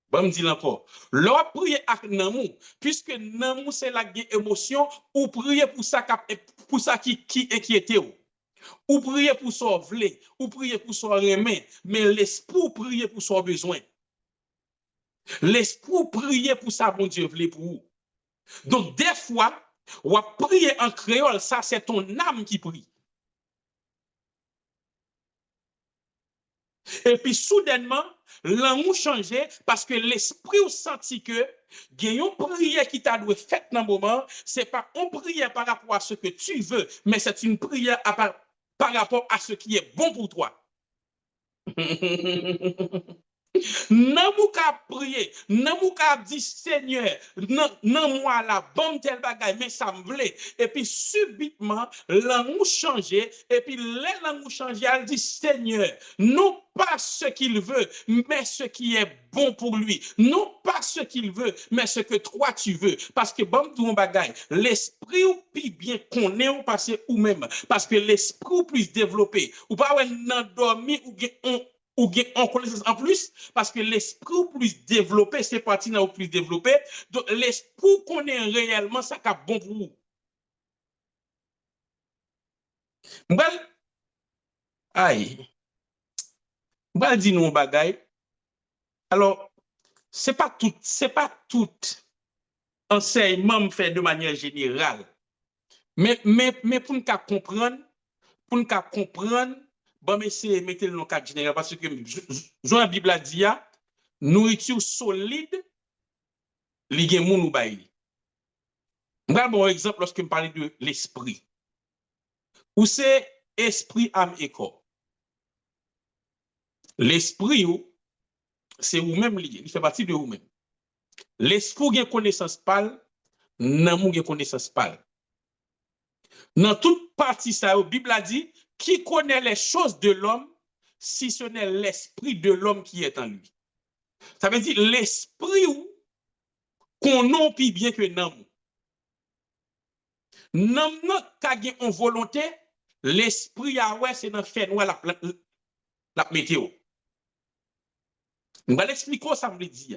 Bon, me dit encore. L'on prie avec l'amour, puisque l'amour c'est la émotion, ou prier pour ça qui inquiète. Ou prier pour son vle, ou prier pour son remè, mais l'esprit prier pour son besoin. L'esprit prier pour ça, bon Dieu, vle pour vous. Donc, des fois, ou prier en créole, ça, c'est ton âme qui prie. Et puis, soudainement, l'amour changeait parce que l'esprit a senti que il y a une prière qui t'a dû faire dans le moment. Ce n'est pas une prière par rapport à ce que tu veux, mais c'est une prière par rapport à ce qui est bon pour toi. Non mou ka prier, non mou ka dit Seigneur, non moi la bonne tel bagay, mais ça me vle. Et puis subitement, l'amour changeait, et puis l'amour changeait, elle dit Seigneur, non pas ce qu'il veut, mais ce qui est bon pour lui. Non pas ce qu'il veut, mais ce que toi tu veux. Parce que bon tout bagay, l'esprit ou plus bien qu'on est ou passé ou même, parce que l'esprit ou plus développé, ou pas nan dormi ou en connaissance en plus, parce que l'esprit plus développé, c'est parti dans le plus développé. Donc, l'esprit qu'on est réellement, ça qui est bon pour vous. Aïe. M'bal dit nous bagay. Alors, c'est pas tout enseignement fait de manière générale. Mais pour nous comprendre, bon, mais c'est mettre le cadre général parce que Jean la Bible a dit, nourriture solide, li gen moun ou bay. M'bal bon exemple lorsque me parle de l'esprit. Ou c'est esprit, âme et corps. L'esprit, c'est vous-même lié, il fait partie de vous-même. L'esprit a connaissance pâle, nan moun a connaissance pâle. Dans toute partie, ça, la Bible a dit, qui connaît les choses de l'homme, si ce n'est l'esprit de l'homme qui est en lui. Ça veut dire l'esprit qu'on non plus bien que nan moun. Nan moun ka gen en volonté, l'esprit a ouais, c'est dans fait noir la météo. Je vais l'expliquer ça me dit.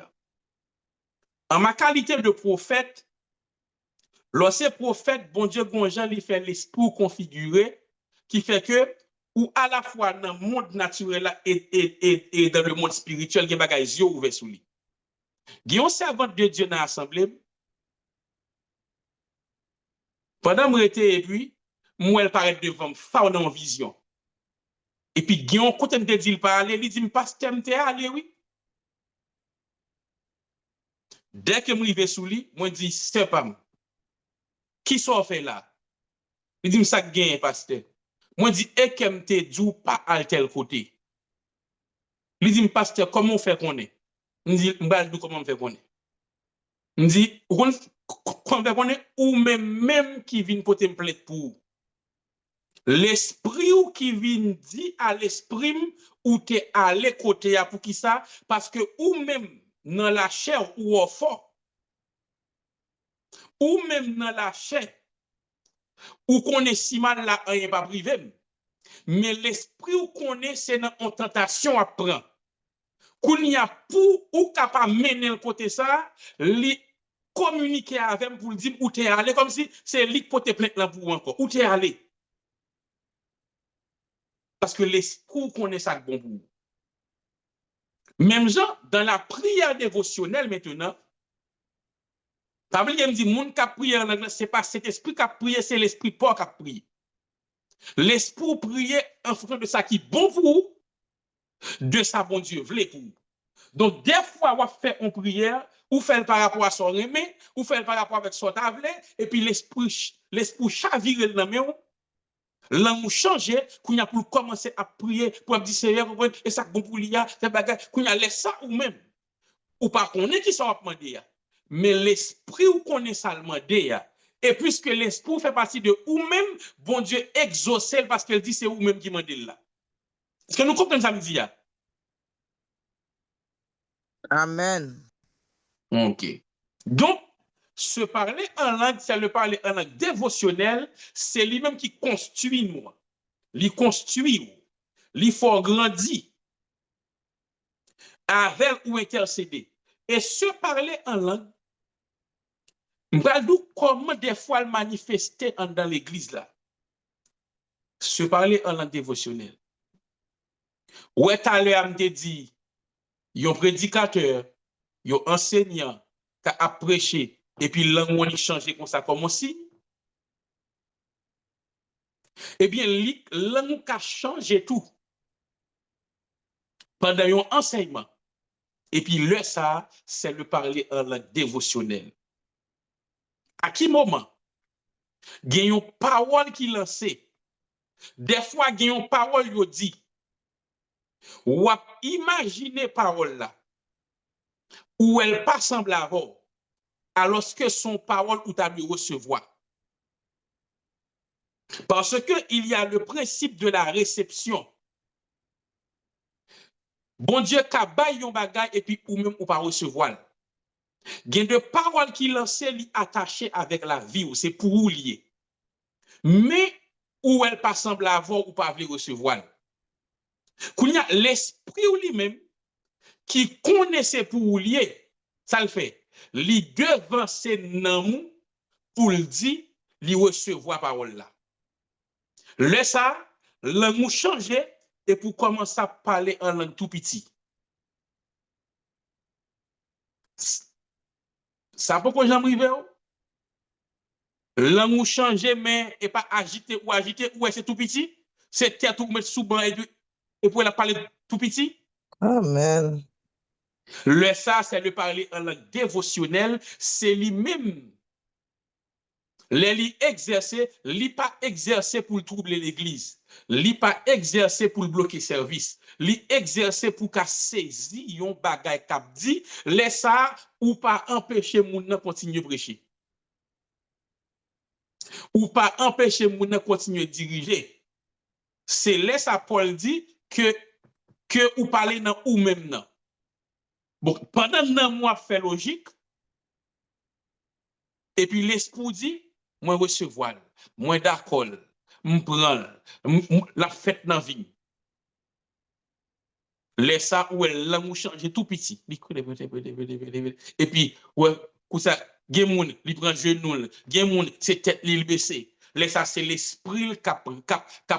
En ma qualité de prophète, lorsque prophète, bon Dieu, Gonjan, il fait l'esprit configuré, qui fait que, ou à la fois dans le monde naturel et dans le monde spirituel, il y a des yeux ouverts sous lui. Il y a un servant de Dieu dans l'assemblée. Pendant que j'étais et puis, moi, elle paraît devant moi, dans vision. Et puis, il y a un côté de dire, il parle, il dit, pasteur, je suis allé, oui. Dès que je suis sous lui, moi, je dis, c'est pas moi. Qui s'en fait là? Il dit, ça gagne, pasteur. Moi, je dis, et que je te dis pas à tel côté. Il dit, pasteur, comment on fait qu'on est? Je dis, comment on fait qu'on est? Je dis, comment on fait qu'on est? Ou même qui vient pour te plaître pour. L'esprit ou qui vient dire à l'esprit ou te aller côté pour qui ça? Parce que ou même dans la chair ou au fond, ou même dans la chair, ou qu'on est si mal là, rien pas privé. Mais l'esprit ou qu'on est, c'est dans une tentation à prendre. Qu'on y a pour ou capable mener le côté ça, li communiquer avec pour dire où tu es allé, comme si c'est lui qui peut te plaindre là pour encore. Où tu es allé? Parce que l'esprit qu'on est ça bon pour vous. Même genre, dans la prière dévotionnelle maintenant, la Bible me dit, moun qui a prié en anglais, ce n'est pas cet esprit qui a prié, c'est l'esprit pas qui a prié. L'esprit prier en fonction de ça qui est bon pour vous, de ça bon Dieu voulait pour vous. Donc, des fois, on fait une prière, ou fait par rapport à son remè, ou fait par rapport avec son tablé, et puis l'esprit chavire dans le l'amour changer, qu'on a pour commencer à prier, pour dire Seigneur, et ça bon pour l'IA, c'est bagage, qu'on a laissé ça ou même. Ou pas qu'on est qui sont demandé, mais l'esprit ou qu'on est ça demandé, et puisque l'esprit fait partie de ou même, bon Dieu exauce parce qu'elle dit c'est ou même qui demande là. Est-ce que nous comprenons ça me dit? Amen. Ok. Donc, se parler en langue, c'est le parler en langue dévotionnelle, c'est lui-même qui construit nous. Il construit, il faut grandir avec ou intercéder. Et se parler en langue, comment des fois le manifester dans l'église là. se parler en langue dévotionnelle. Ouais, tout à l'heure, je dit, un prédicateur, un enseignant qui a prêché, et puis langue on changé comme ça, comme aussi. Eh bien, langue a changé tout pendant un enseignement. Et puis, le ça, c'est le parler en langue dévotionnelle. À quel moment? Il y a une parole qui lance. Des fois, il y a une parole qui dit. Ou imaginez parole là, où elle pas semble avoir, alors que son parole ou t'as dû recevoir. Parce qu'il y a le principe de la réception. Bon Dieu, qu'a bail yon bagay et puis ou même ou pas recevoir. Il y a de paroles qui lancent li attachées avec la vie, ou c'est pour ou lié. Mais où elle pas semble avoir ou pas recevoir. Qu'il y a l'esprit ou lui-même qui connaissait pour ou lié, ça le fait. Li devant ses namou pour le dire, li recevoir parole là. Le ça, langue changer et pour commencer à parler en langue tout petit. Ça pourquoi j'en rive? Langue changer mais et pas agiter ou c'est tout petit. C'est tête ou mettre sous banc et pour la parler tout petit. Amen. Le ça, c'est le parler en langue dévotionnelle, c'est lui-même. Les exercer, li pas exercer pour troubler l'église, li pas exercer pour bloquer service, li exercer pour qu'a saisi yon bagay k'ap dit, laisse ça ou pas empêcher moun nan continuer prêcher. Ou pas empêcher moun nan continuer diriger. C'est laisse ça Paul dit que ou parler nan ou même nan. Bon, pendant nan moi fait logique et puis l'esprit dit moi recevoir, moi d'accord, m'prend la fête dans vie. Laisse ça où elle langue changer tout petit. Et puis ouais, pour ça gen moun li prend genou, gen moun c'est tête li baissé. Laisse ça c'est l'esprit cap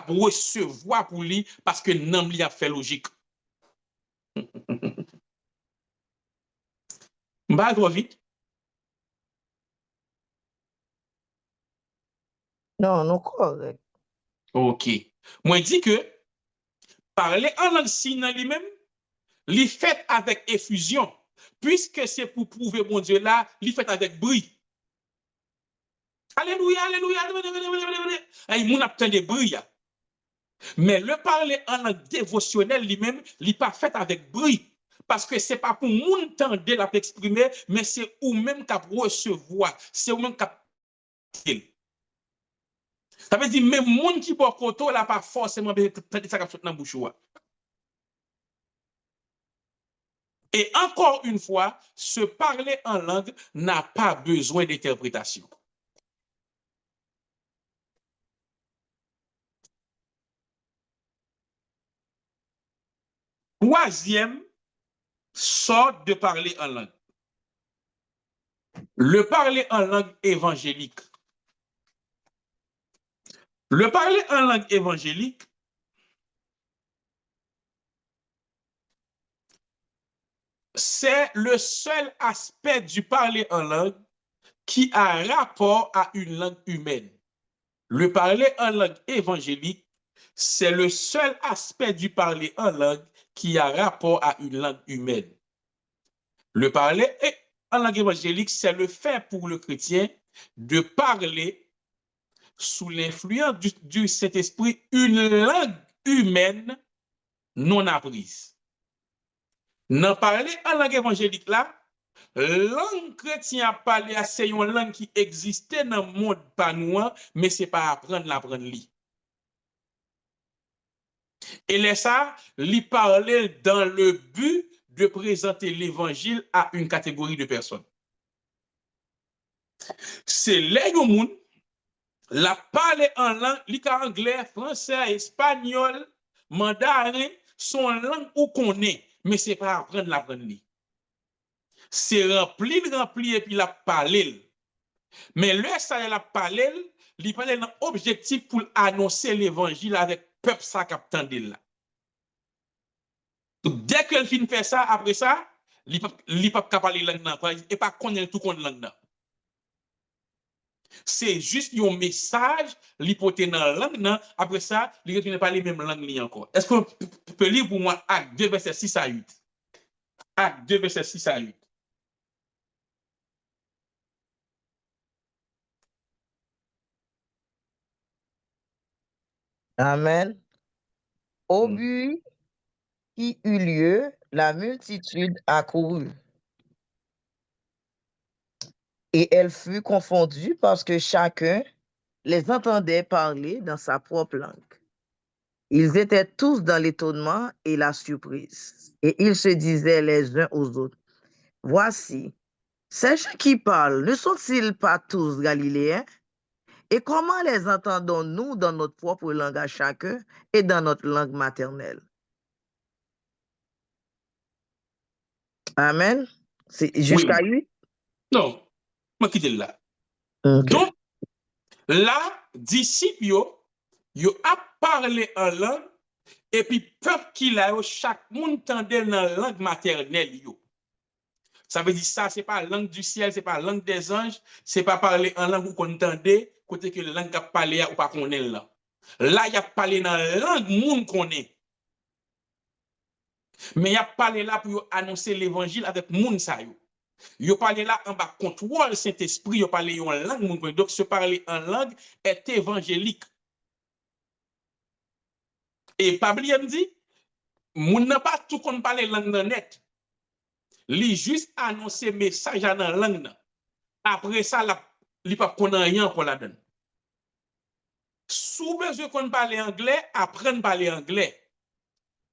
recevoir pour lui parce que nam li a fait logique. M'ba trop vite. Non, non, correct. OK. Moi dit que parler en langue signe lui-même, li fait avec effusion, puisque c'est pour prouver mon Dieu là, li fait avec bruit. Alléluia, alléluia, alléluia. Moun a plein de bruit. Mais le parler en langue dévotionnelle lui-même, li pas fait avec bruit. Parce que c'est pas pour moun tendre la exprimer, mais c'est ou même qu'à recevoir, c'est ou même qu'à. Ça veut dire même moun qui boit koto là pas forcément ça cap dans bouche. Et encore une fois, se parler en langue n'a pas besoin d'interprétation. Troisième sorte de parler en langue. Le parler en langue évangélique. Le parler en langue évangélique, c'est le seul aspect du parler en langue qui a rapport à une langue humaine. Le parler en langue évangélique, c'est le seul aspect du parler en langue qui a rapport à une langue humaine. Le parler en langue évangélique, c'est le fait pour le chrétien de parler sous l'influence du Saint-Esprit une langue humaine non apprise. N'en parler en langue évangélique là, langue chrétien a parlé, c'est une langue qui existait dans le monde pas nous, mais c'est pas apprendre l'apprendre li. Et là ça, li parler dans le but de présenter l'évangile à une catégorie de personnes. C'est les gens la parler en langue, li ka anglais, français, espagnol, mandarin, sont langue ou qu'on est, mais c'est pas apprendre l'apprendre li. C'est rempli et puis la parler. Mais le ça il a parlé, il parle dans objectif pour annoncer l'évangile avec peuple ça qui attendait là. Donc dès qu'elle finit faire ça, après ça, il pas parler langue nan, et pas connaître tout connaître langue nan. C'est juste un message, il porte dans la langue nan, après ça, il retourne parler même langue li encore. Est-ce que tu peux lire pour moi Acte 2 verset 6 à 8? Acte 2 verset 6 à 8. Amen. Au but qui eut lieu, la multitude accourut. Et elle fut confondue parce que chacun les entendait parler dans sa propre langue. Ils étaient tous dans l'étonnement et la surprise. Et ils se disaient les uns aux autres, voici, ces gens qui parlent, ne sont-ils pas tous galiléens? Et comment les entendons-nous dans notre propre langue à chacun et dans notre langue maternelle? Amen. C'est jusqu'à Oui. 8? Non, je quitte là. Okay. Donc, là, disciples, yo a parlé en langue, et puis peuple qui là, chaque monde tendait dans la langue maternelle. Yo. Ça veut dire ça, c'est pas la langue du ciel, c'est pas la langue des anges, c'est pas parler en langue où qu'on entendait, côté que la langue a parlé ou pas qu'on est là. Là, il a parlé dans la langue monde qu'on est. Mais il a parlé là pour annoncer l'évangile avec monde ça yo. Yo parlé là en bas contrôle Saint-Esprit, yo parlé en langue monde qu'on. Donc se parler en langue est évangélique. Et Pabli me dit, moun n'a pas tout qu'on parle langue net. Li juste annoncer message dans la langue. Après ça, li pas connaît rien pour la donne. Sous besoin qu'on parle anglais, apprendre à parler anglais.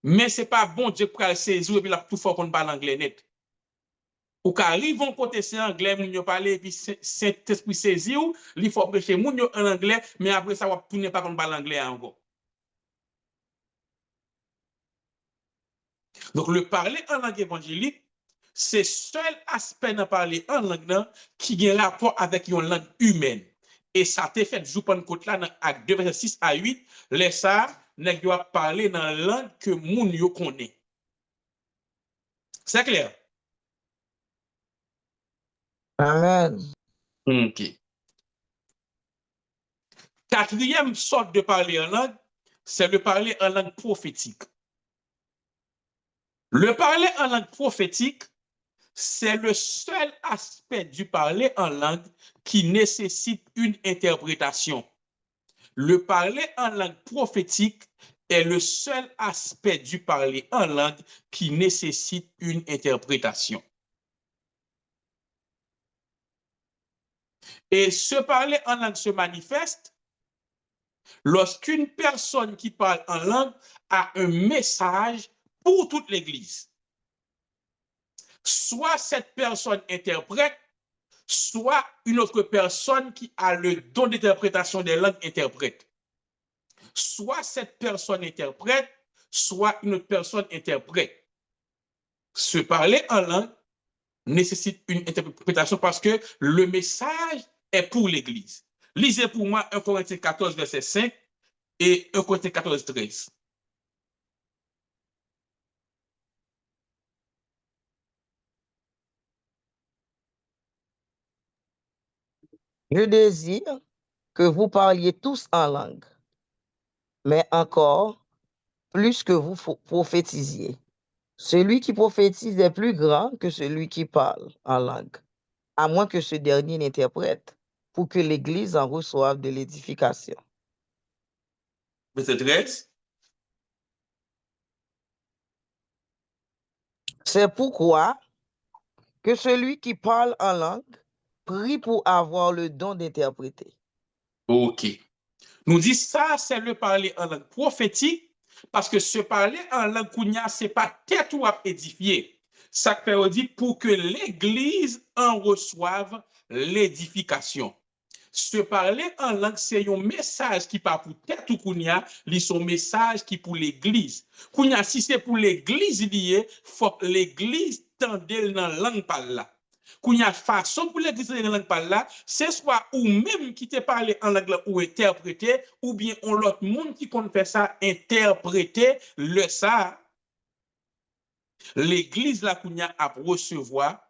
Mais c'est pas bon Dieu pour saisir et puis là tout fort qu'on parle anglais net. Ou qu'arrive on côté c'est anglais, moun yo parler et puis Saint-Esprit saisir, il faut prêcher moun yo en anglais, mais après ça on tourner pas qu'on parle anglais encore. Donc le parler en langue évangélique, c'est seul aspect de parler en langue qui a un rapport avec une langue humaine. Et ça te fait jou Pentecôte là dans Acte 2 verset 6 à 8, les ça nèg doit parler dans la langue que moun yo connaît. C'est clair? Amen. OK. Quatrième sorte de parler en langue, c'est le parler en langue prophétique. Le parler en langue prophétique, c'est le seul aspect du parler en langue qui nécessite une interprétation. Le parler en langue prophétique est le seul aspect du parler en langue qui nécessite une interprétation. Et ce parler en langue se manifeste lorsqu'une personne qui parle en langue a un message pour toute l'Église. Soit cette personne interprète, soit une autre personne qui a le don d'interprétation des langues interprète. Soit cette personne interprète, soit une autre personne interprète. Se parler en langue nécessite une interprétation parce que le message est pour l'Église. Lisez pour moi 1 Corinthiens 14, verset 5 et 1 Corinthiens 14, 13. Je désire que vous parliez tous en langue, mais encore plus que vous prophétisiez. Celui qui prophétise est plus grand que celui qui parle en langue, à moins que ce dernier n'interprète, pour que l'Église en reçoive de l'édification. Verset 13. C'est pourquoi que celui qui parle en langue prie pour avoir le don d'interpréter. OK. Nous dit ça, c'est le parler en langue prophétique, parce que ce parler en langue kounya, ce n'est pas tête ou à édifier. Ça fait dire pour que l'Église en reçoive l'édification. Se parler en langue, c'est un message qui pas pour tête ou kounya, c'est un message qui pour l'Église. Kounya, si c'est pour l'Église lié, faut que l'Église tende dans la langue par là. Qu'on y a façon pour l'église de langue parler là, c'est soit ou même qui te parle en langue ou interpréter, ou bien on l'autre monde qui compte faire ça, interpréter le ça. L'église là qu'on y a à recevoir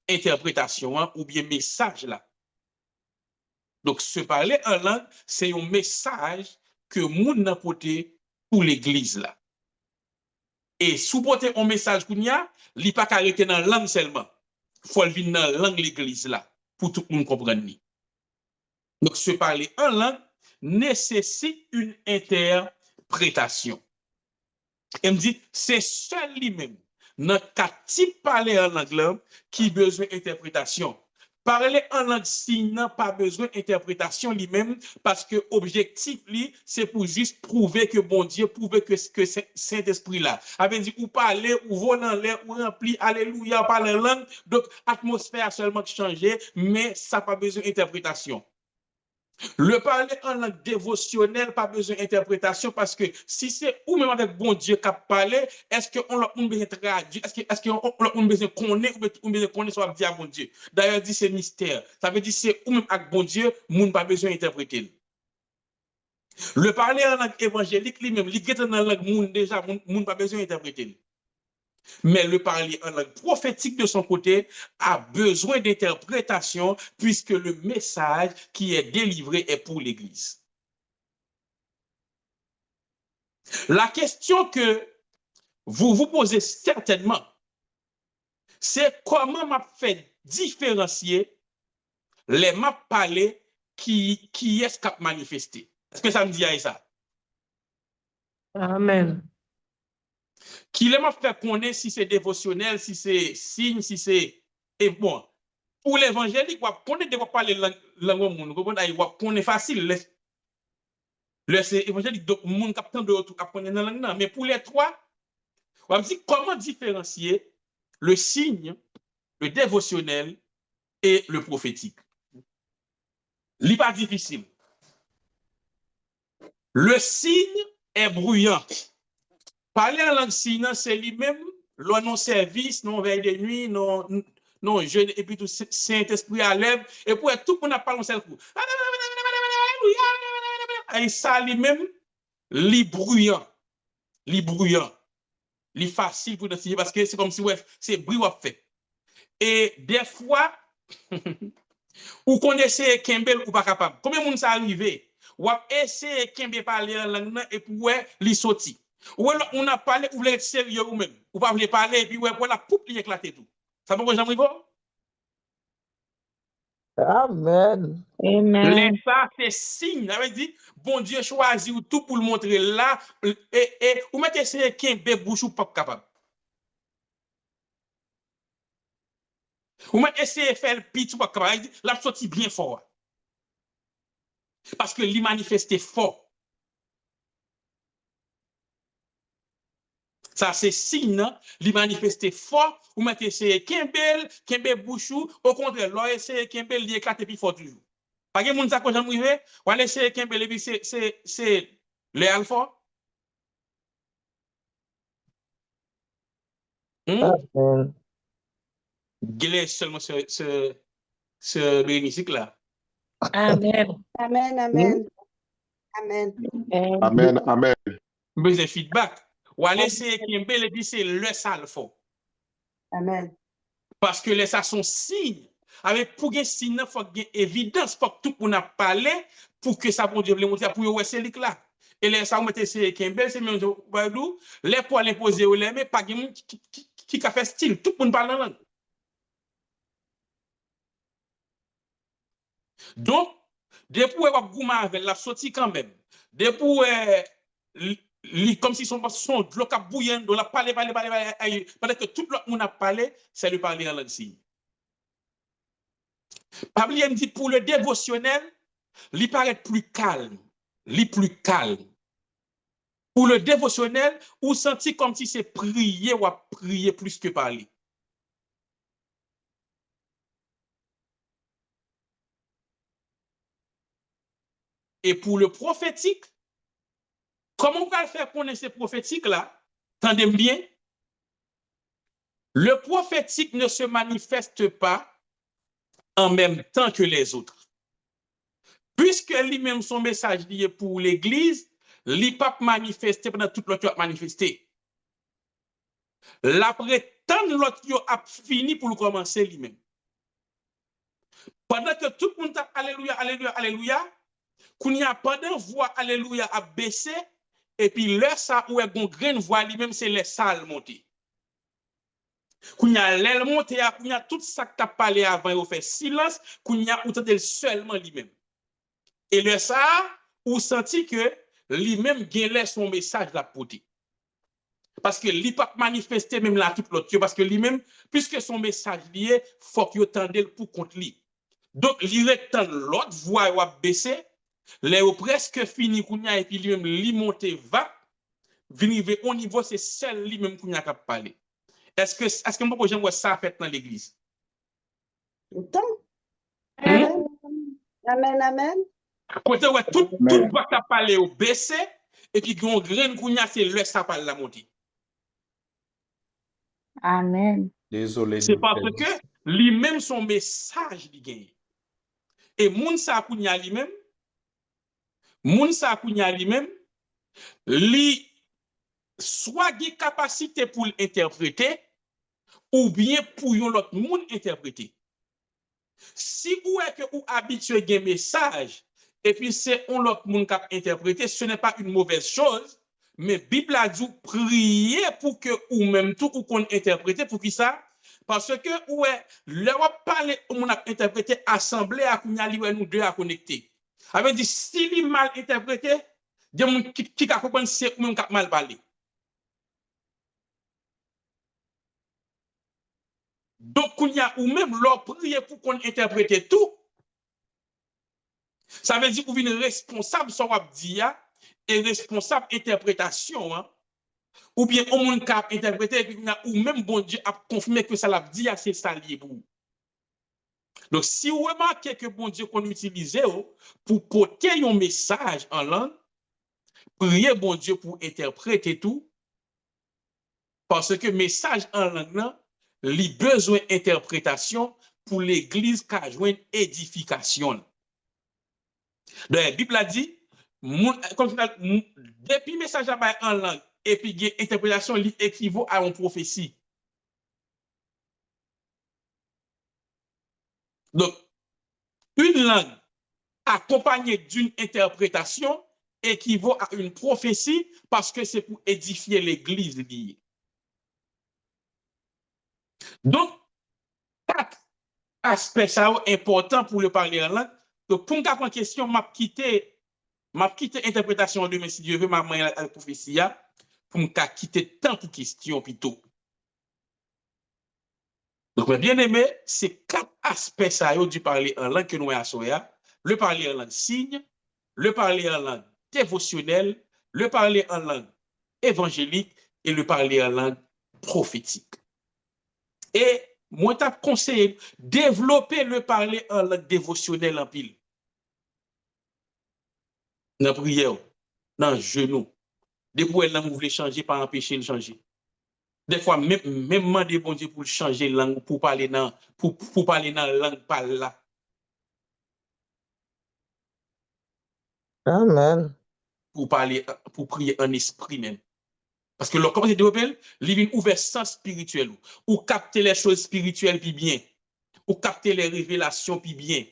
interprétation hein, ou bien message là. Donc, se parler en langue, c'est un message que moun n'a porté pour l'église là. Et sous porter un message qu'on y a, il pas arrêter dans la langue seulement. Faut le venir dans la langue l'église là pour tout le monde comprendre. Donc, se parler en langue nécessite une interprétation. Et me dit, c'est seul lui-même, dans le type parler en langue qui besoin d'interprétation. Parler en langue signe n'a pas besoin d'interprétation lui-même parce que objectif lui c'est pour juste prouver que bon Dieu prouver que Saint-Esprit là avait dit ou parler ou voler en l'air ou remplir alléluia parler en langue donc atmosphère seulement changer mais ça pas besoin d'interprétation. Le parler en langue dévotionnelle, pas besoin d'interprétation parce que si c'est ou même avec bon Dieu qui a parlé, est-ce qu'on l'a besoin de traduire? Est-ce qu'on l'a besoin de connaître ou besoin de connaître soit dire à bon Dieu? D'ailleurs, dit c'est mystère. Ça veut dire c'est ou même avec bon Dieu, moun pas besoin d'interpréter. Le parler en langue évangélique lui-même, il est dans la langue moun déjà, moun pas besoin d'interpréter. Mais le parler en langue prophétique de son côté a besoin d'interprétation puisque le message qui est délivré est pour l'Église. La question que vous vous posez certainement, c'est comment m'a fait différencier les m'a parlé qui est-ce qui a manifesté. Est-ce que ça me dit à ça? Amen. Qui m'a fait connaître si c'est dévotionnel, si c'est signe, si c'est... Et bon, pour l'évangélique, on connaît de parler langue au monde, on connaît facile. C'est évangélique, donc le monde captant de apprendre dans la langue. Mais pour les trois, on va dire comment différencier le signe, le dévotionnel et le prophétique. Ce n'est pas difficile. Le signe est bruyant. Parler en langue signe, c'est lui-même, non service, non veille de nuit, non jeûne, et puis tout Saint-Esprit à l'œuvre, et pour tout le monde parle en seul coup. Et ça lui-même, li bruyant, li facile pour décider parce que c'est comme si ouais, c'est bruit ou fait. Et des fois, ou qu'on essaie Kembel ou pas capable. Combien de monde ça arrivé? Ou essayer Kembel parler en langue et puis ouais, li sorti. Ou alors on a parlé, ou voulez être sérieux ou même, ou pas voulez parler et puis ouais, voilà, poup, li éclater tout. Ça peut pas jamais arriver? Amen. Amen. Ça, c'est signe. Ça veut dire, bon Dieu choisit tout pour le montrer là, et ou mettez essayer Kembel bouche ou pas capable. Ou même essayer de faire le pitch ou pas capable, la sortie bien fort. Parce que l'y manifestait fort. Ça, c'est signe, l'y manifestait fort, ou même essayer Kembel bouchou, au contraire, l'on essayer Kembel l'y éclater plus fort toujours. Pas que moun sa ko j'aime rive, ou aller essayer Kembel et puis c'est le alpha. Amen. Gile seulement ce bénéfice là. Amen. Amen. Amen. Amen. Amen. Amen. Besoin de feedback. Ou aller essayer Kembel et puis c'est le alpha. Amen. Parce que les ça sont signes. Avec pour que signe, il faut que évidence, faut que tout le monde a parlé pour que ça bon Dieu le montrer pour que c'est là. Et les ça on mettait c'est Kembel, c'est même les poils imposés ou les mais pas qui a fait style, tout le monde parle en langue. Donc, depuis qu'on goût avec la sortie quand même, depuis comme si son de l'eau qui bouillant, de la parler, pendant que tout le monde a parlé, c'est le parler en langue signe. Pablo me dit pour le dévotionnel, il paraît plus calme, Pour le dévotionnel, ou senti comme si c'est prier ou à prier plus que parler. Et pour le prophétique, comment on va faire connaître ces prophétiques là? Tendez bien. Le prophétique ne se manifeste pas en même temps que les autres. Puisque lui-même son message lié pour l'Église, il n'a pas manifesté pendant tout l'autre manifesté. L'après tant l'autre a fini pour le commencer lui-même. Pendant que tout le monde tape alléluia, alléluia, alléluia, qu'on y a pendant voix alléluia a baissé, et puis là, ça où est une grande voix lui-même, c'est les salles montées. Qu'on y a l'aile montée, qu'on y a tout ça que tu as parlé avant, il fait silence, qu'on y a entendu seulement lui-même. Et le ça, ou senti que lui-même gagne son message la portée. Parce que lui pas manifester même là tout l'autre, parce que lui-même, puisque son message lié, faut qu'il entende pour contre lui. Donc, il retend l'autre voix ou baisser, les presque fini qu'on y a et puis lui-même lui monter va, venir au niveau c'est seul lui-même qu'on y a qu'à parler. Est-ce que moi j'aimerais ça fait dans l'église? Amen. Amen, amen. Côté ouais tout va qu'à parler au baisser et puis qu'on graine qu'on y a c'est le ça parle la montée. Amen. Désolé. C'est parce que lui-même son message il gagne. Et moun sa qu'on y a lui-même, moun sa qu'on y a lui-même, lui soit des capacités pour l'interpréter ou bien pour l'autre monde interpréter. Si vous êtes que vous habitué à un message et puis c'est on l'autre monde qui a interprété, ce n'est pas une mauvaise chose, mais Bible a dit prier pour que ou même tout ou qu'on interprète pour qui ça? Parce que ouais, leur parler on a interprété assemblée à nous deux à connecter. Avait dit si il mal interprété, qui a compris c'est ou même qui a mal parlé. Donc, il y a ou même leur prier pour qu'on interprète tout. Ça veut dire qu'on est responsable, ça va dire, et responsable interprétation. Hein? Ou bien, on monde qui a interprété, ou même bon Dieu a confirmé que ça l'a dit, c'est ça lié pour vous. Donc, si vous remarquez que bon Dieu qu'on utilise pour porter un message en langue, priez bon Dieu pour interpréter tout, parce que message en langue, il a besoin d'interprétation pour l'Église qui a joué une édification. La Bible a dit, depuis le message en langue et puis l'interprétation équivaut à une prophétie. Donc, une langue accompagnée d'une interprétation équivaut à une prophétie parce que c'est pour édifier l'Église. Donc, quatre aspects importants pour le parler en langue. Donc, pour me poser une question, m'a quitté l'interprétation de si Dieu veut ma main à la prophétie pour me quitter tant de questions plutôt. Donc, bien aimé, c'est quatre aspects ça du parler en langue que nous avons à le parler en langue signe, le parler en langue dévotionnelle, le parler en langue évangélique et le parler en langue prophétique. Et moi, je t'ai conseillé développer le parler en langue dévotionnelle en pile. Dans la prière, dans le genou. Des fois, vous voulez changer, pas empêcher de changer. Des fois, même demander bon Dieu pour changer la langue, pour parler dans la langue par là. Amen. Pour prier en esprit même. Parce que comment c'est développé, il vient ouvert sens spirituel, ou capter les choses spirituelles puis bien, ou capter les révélations puis bien,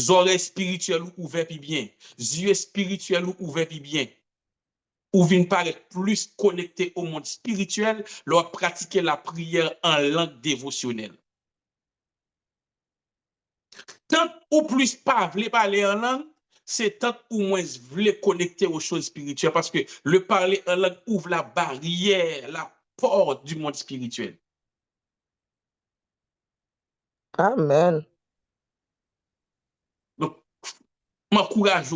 oreilles spirituelles ouvertes puis bien, yeux spirituels ouverts puis bien, ou vient paraître plus connecté au monde spirituel, leur pratiquer la prière en langue dévotionnelle. Tant ou plus pas voulez parler en langue, c'est tant ou moins voulez connecter aux choses spirituelles parce que le parler en langue ouvre la barrière, la porte du monde spirituel. Amen. Donc, m'encourage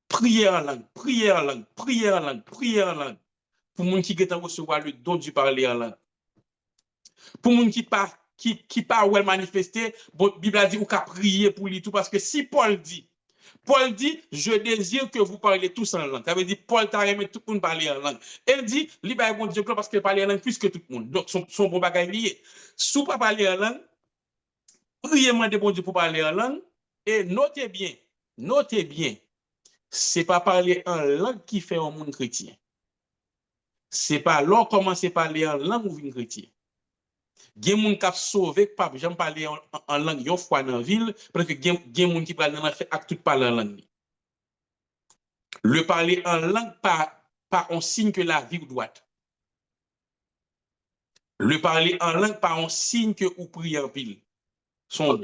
prier en langue, prier en langue, prier en langue, prier en langue. Pour les gens qui veulent recevoir le don du parler en langue. Pour les gens qui pas manifester, bon, Bible a dit ou qu'à prier pour lui tout parce que si Paul dit Paul dit, je désire que vous parliez tous en langue. Ça veut dire, Paul t'a aimé tout le monde parler en langue. Elle dit, libère bon Dieu parce qu'elle parle en langue plus que tout le monde. Donc, son bon bagage lié. Si vous ne parlez pas en langue, priez de bon Dieu pour parler en langue. Et notez bien, c'est pas parler en langue qui fait un monde chrétien. C'est pas là commencer à parler en langue ou une chrétien. Il y a des gens qui ont sauvé, pas j'aime parler en langue une fois dans la ville, parce que il y a des gens qui parlent dans la fait tout parler en langue. Le parler en langue pas un signe que la vie ou droite. Le parler en langue pas un signe que vous priez en pile. Son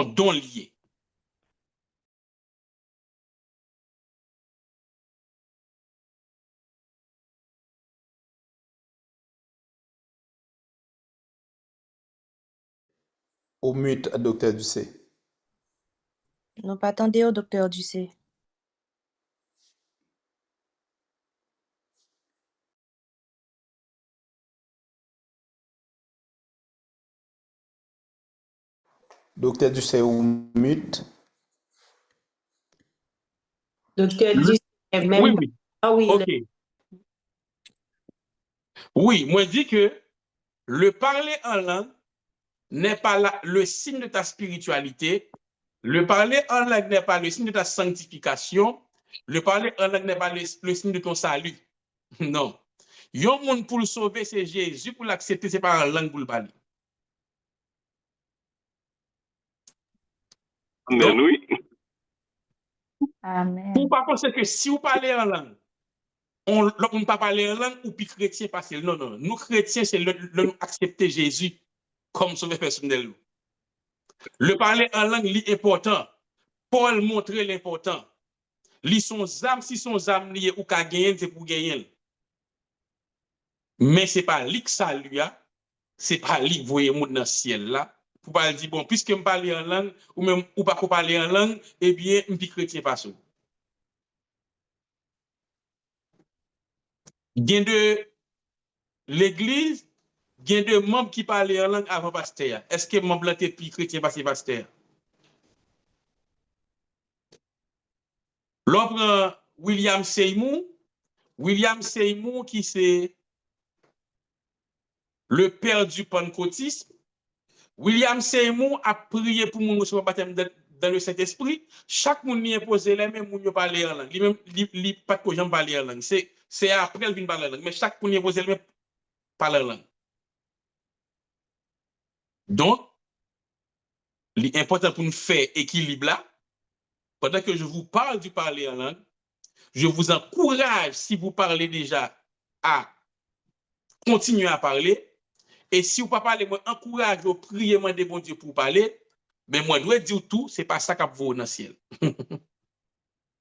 don lié. Au mute, docteur Ducé. Nous pas attendez au docteur Ducé. Docteur Ducé, au mute. Docteur Ducé, même. Oui. Ah oui. OK. Oui, moi je dis que le parler en langue n'est pas le signe de ta spiritualité. Le parler en langue n'est pas le signe de ta sanctification. Le parler en langue n'est pas le signe de ton salut. Non. Yon monde pour le sauver, c'est Jésus. Pour l'accepter, c'est pas en langue pour le parler. Amen, oui. Amen. Pour pas penser que si vous parlez en langue, on ne peut pas parler en langue ou puis chrétien parce que non, non. Nous chrétiens, c'est nous accepter Jésus comme sauveur personnel. Le parler en langue est important. Paul montrait l'important. Li son âme, si son âme lié ou ka gagner, c'est pour gagner. Mais ce n'est pas lui que ça lui a, ce n'est pas lui qui voyait monde dans le ciel là. Pour pas dire, bon, puisque je parle en langue, ou même ou pas parler en langue, eh bien, je suis chrétien pas ça. Gain de l'église, gain de membres qui parlent en langue avant pasteur. Est-ce que membre était plus chrétien parce que pasteur? L'autre, William Seymour qui c'est le père du pentecôtisme. William Seymour a prié pour mon recevoir baptême dans le Saint-Esprit. Chaque monde y imposé les mêmes moun parler en langue. Lui-même, lui pas que j'aime parler en langue. C'est après qu'il vient parler en langue. Mais chaque monde y imposé les mêmes parler en langue. Donc, l'important pour nous faire équilibre là, pendant que je vous parle du parler en langue, je vous encourage, si vous parlez déjà, à continuer à parler. Et si vous ne parlez pas, moi, encourage, vous priez, moi, de bon Dieu pour parler. Mais moi, je dois dire tout, ce n'est pas ça qui va dans le ciel.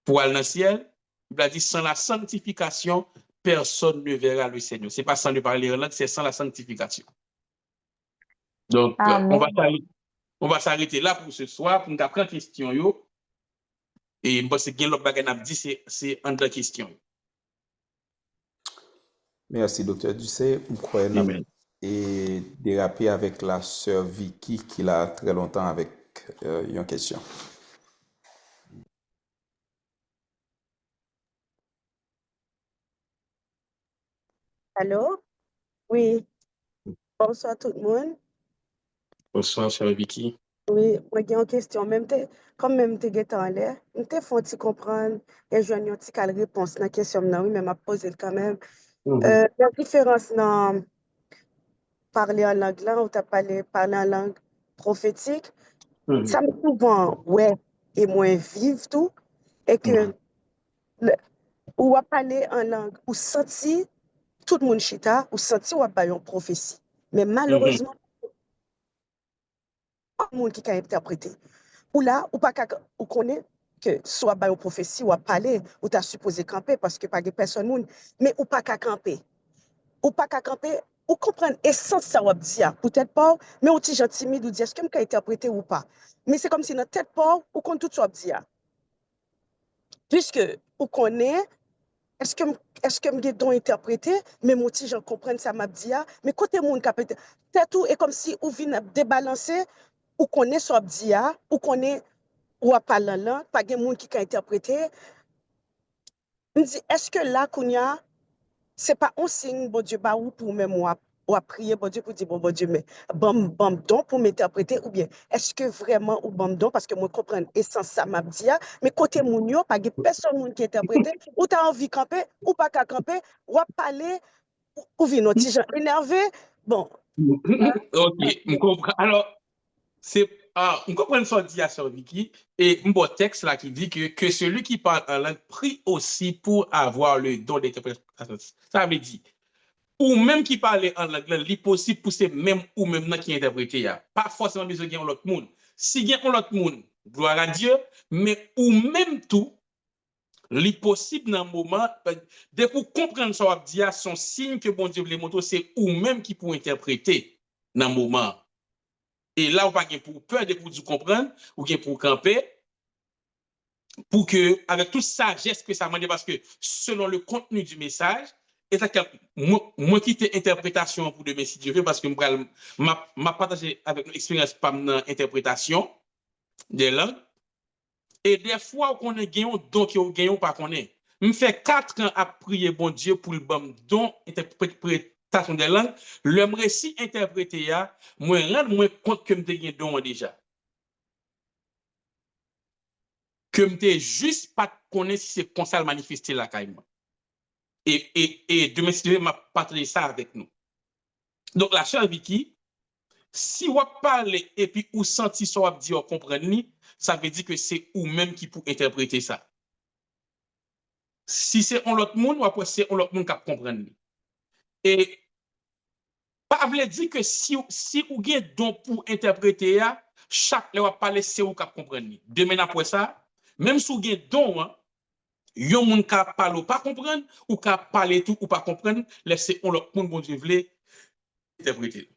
Pour aller dans le ciel, il a dit, sans la sanctification, personne ne verra le Seigneur. Ce n'est pas sans le parler en langue, c'est sans la sanctification. Donc, on va s'arrêter là pour ce soir, pour nous apprendre question. Et je pense que l'autre bagage a dit, c'est en deux questions. Merci, docteur Ducé. Amen. Et déraper avec la sœur Vicky qui l'a très longtemps avec une question. Allô? Oui. Bonsoir tout le monde. Bonsoir, sœur Vicky. Oui, moi j'ai une question. Comme même tu es en l'air, je te fais comprendre et je n'ai pas de réponse à la question, oui, mais je poser quand même. La différence dans parler en langue là, ou tu as parlé en langue prophétique, ça me souvent, ouais, et moins vive tout, et que ou à parler en langue, ou sentir tout le monde chita, ou sentir ou à une prophétie. Mais malheureusement, pas le monde qui a interprété. Ou là, ou pas ou connaît que soit une prophétie ou à parler, ou tu as supposé camper parce que pas de personne, mais ou pas qu'à camper. Ou pas qu'à camper, ou comprendre l'essence ça ou dire. Peut-être pas, mais ou petit timide ou dire est-ce que je peux interpréter ou pas. Mais c'est comme si dans tête pas, ou qu'on tout soit dire. Puisque ou connaît est-ce que je dois interpréter, mais mon petit j'en comprends ça m'a dit, mais côté monde qui peut-être tout est comme si ou vient débalancer, ou connaît soit dit, ou connaît ou à parler en langue, pas de monde qui peut interpréter. Je me dis, est-ce que là, Kounia, c'est pas un signe, bon Dieu, bah, ou pour même ou à prier, bon Dieu, pour dire, bon Dieu, mais bon don pour m'interpréter, ou bien, est-ce que vraiment, ou bon don, parce que moi, comprends essence ça m'a dit, mais côté moun yo, pas de personne qui interprète, ou t'as envie de camper, ou pas qu'à camper, ou à parler, ou vient un petit gens énervé, bon. Ok, je comprends. Alors, on comprend ce dit à Sœur Vicky, et un beau texte là qui dit que celui qui parle en langue prie aussi pour avoir le don d'interprétation. Ça veut dire, ou même qui parle en langue, il possible pour c'est même ou même qui interprète, pas forcément besoin de l'autre monde. Si il y a l'autre monde, gloire à Dieu, mais ou même tout, li possible dans le moment, dès pour comprendre ça, on dit son signe que bon Dieu les motos, c'est ou même qui pour interpréter dans le moment. Et là, on pas pour peur de vous comprendre, ou bien pour camper, pour que, avec toute sagesse que ça demande, parce que selon le contenu du message, et ça, moi qui t'ai interprétation pour demain, si Dieu veut, parce que m'a partagé avec l'expérience par interprétation des langues. Et des fois, on est gagné, donc on gagne pas qu'on est. Je fais 4 ans à prier bon Dieu pour le bon don interprétation des langues. Le récit interprété, moi, rendre moi compte que je gagné don déjà. Que je juste pas connaître si c'est comme ça manifesté là, carrément. Et demain, si Dieu m'a partagé ça avec nous. Donc, la sœur Vicky, si vous parlez et puis vous sentez ça, vous dire, comprenez, ça veut dire que c'est vous-même qui peut interpréter ça. Si c'est l'autre monde, ou après c'est l'autre monde qui comprend. Et pas veut dire que si vous avez don pour interpréter, chaque fois que parler, c'est vous qui comprendre. Demain après ça, même si vous avez don, yon moun ka parler ou pas comprendre, ou ka parler tout ou pas comprendre, laissez on l'autre monde, bon Dieu, voulait interpréter.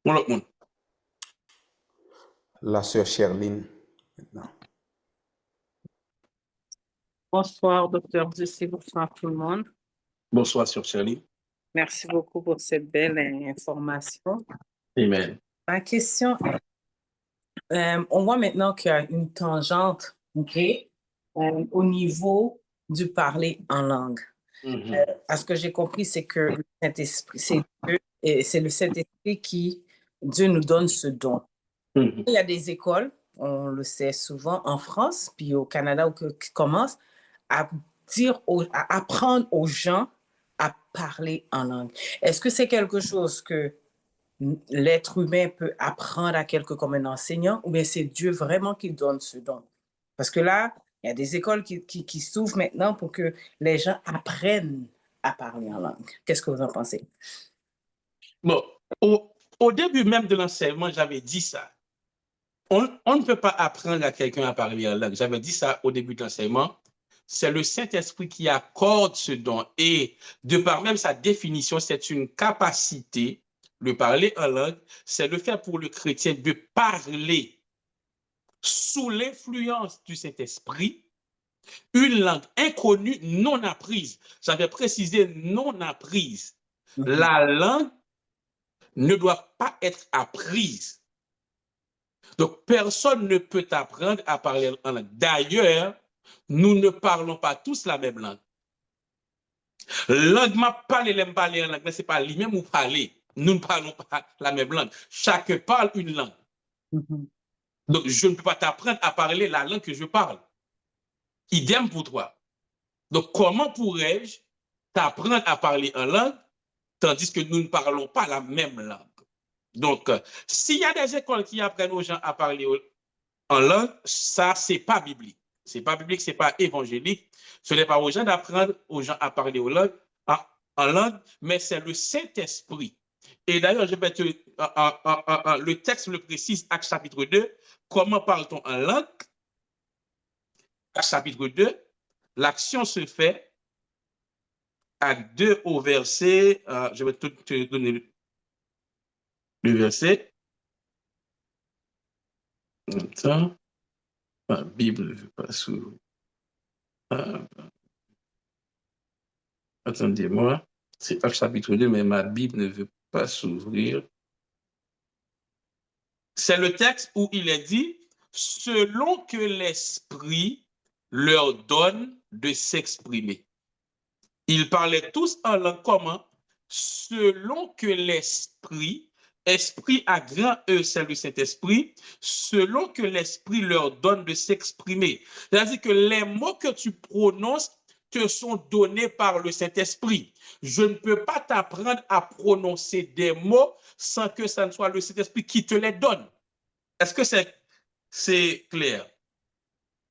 On l'autre monde. La sœur Sherline, maintenant. Bonsoir, docteur Ducé, bonsoir tout le monde. Bonsoir, Sœur Shirley. Merci beaucoup pour cette belle information. Amen. Ma question est, on voit maintenant qu'il y a une tangente, OK, au niveau du parler en langue. À ce que j'ai compris, c'est que le Saint-Esprit, c'est Dieu, et c'est le Saint-Esprit qui, Dieu nous donne ce don. Il y a des écoles, on le sait souvent en France, puis au Canada, qui commencent à à apprendre aux gens à parler en langue. Est-ce que c'est quelque chose que l'être humain peut apprendre à quelqu'un comme un enseignant, ou bien c'est Dieu vraiment qui donne ce don? Parce que là, il y a des écoles qui s'ouvrent maintenant pour que les gens apprennent à parler en langue. Qu'est-ce que vous en pensez? Bon, au début même de l'enseignement, j'avais dit ça. On ne peut pas apprendre à quelqu'un à parler en langue. J'avais dit ça au début de l'enseignement. C'est le Saint-Esprit qui accorde ce don. Et de par même sa définition, c'est une capacité, le parler en langue, c'est le fait pour le chrétien de parler sous l'influence du Saint-Esprit, une langue inconnue, non apprise. J'avais précisé non apprise. La langue ne doit pas être apprise. Donc, personne ne peut apprendre à parler en langue. D'ailleurs, nous ne parlons pas tous la même langue. Langue m'a parlé, l'aime parler en langue, mais ce n'est pas lui-même ou parler. Nous ne parlons pas la même langue. Chacun parle une langue. Donc, je ne peux pas t'apprendre à parler la langue que je parle. Idem pour toi. Donc, comment pourrais-je t'apprendre à parler en langue tandis que nous ne parlons pas la même langue? Donc, s'il y a des écoles qui apprennent aux gens à parler en langue, ça, c'est pas biblique. C'est pas biblique, c'est pas évangélique. Ce n'est pas aux gens d'apprendre aux gens à parler en langue, mais c'est le Saint-Esprit. Et d'ailleurs, je vais le texte le précise, Actes chapitre 2. Comment parle-t-on en langue? Actes chapitre 2, l'action se fait. Actes 2 au verset, je vais te donner le verset. Attends. Ma Bible ne veut pas s'ouvrir. Attendez-moi. C'est Actes chapitre 2, mais ma Bible ne veut pas s'ouvrir. C'est le texte où il est dit, selon que l'Esprit leur donne de s'exprimer. Ils parlaient tous en langue comment? Selon que l'Esprit, Esprit à grand E, c'est le Saint-Esprit, selon que l'Esprit leur donne de s'exprimer. C'est-à-dire que les mots que tu prononces te sont donnés par le Saint-Esprit. Je ne peux pas t'apprendre à prononcer des mots sans que ça ne soit le Saint-Esprit qui te les donne. Est-ce que c'est clair?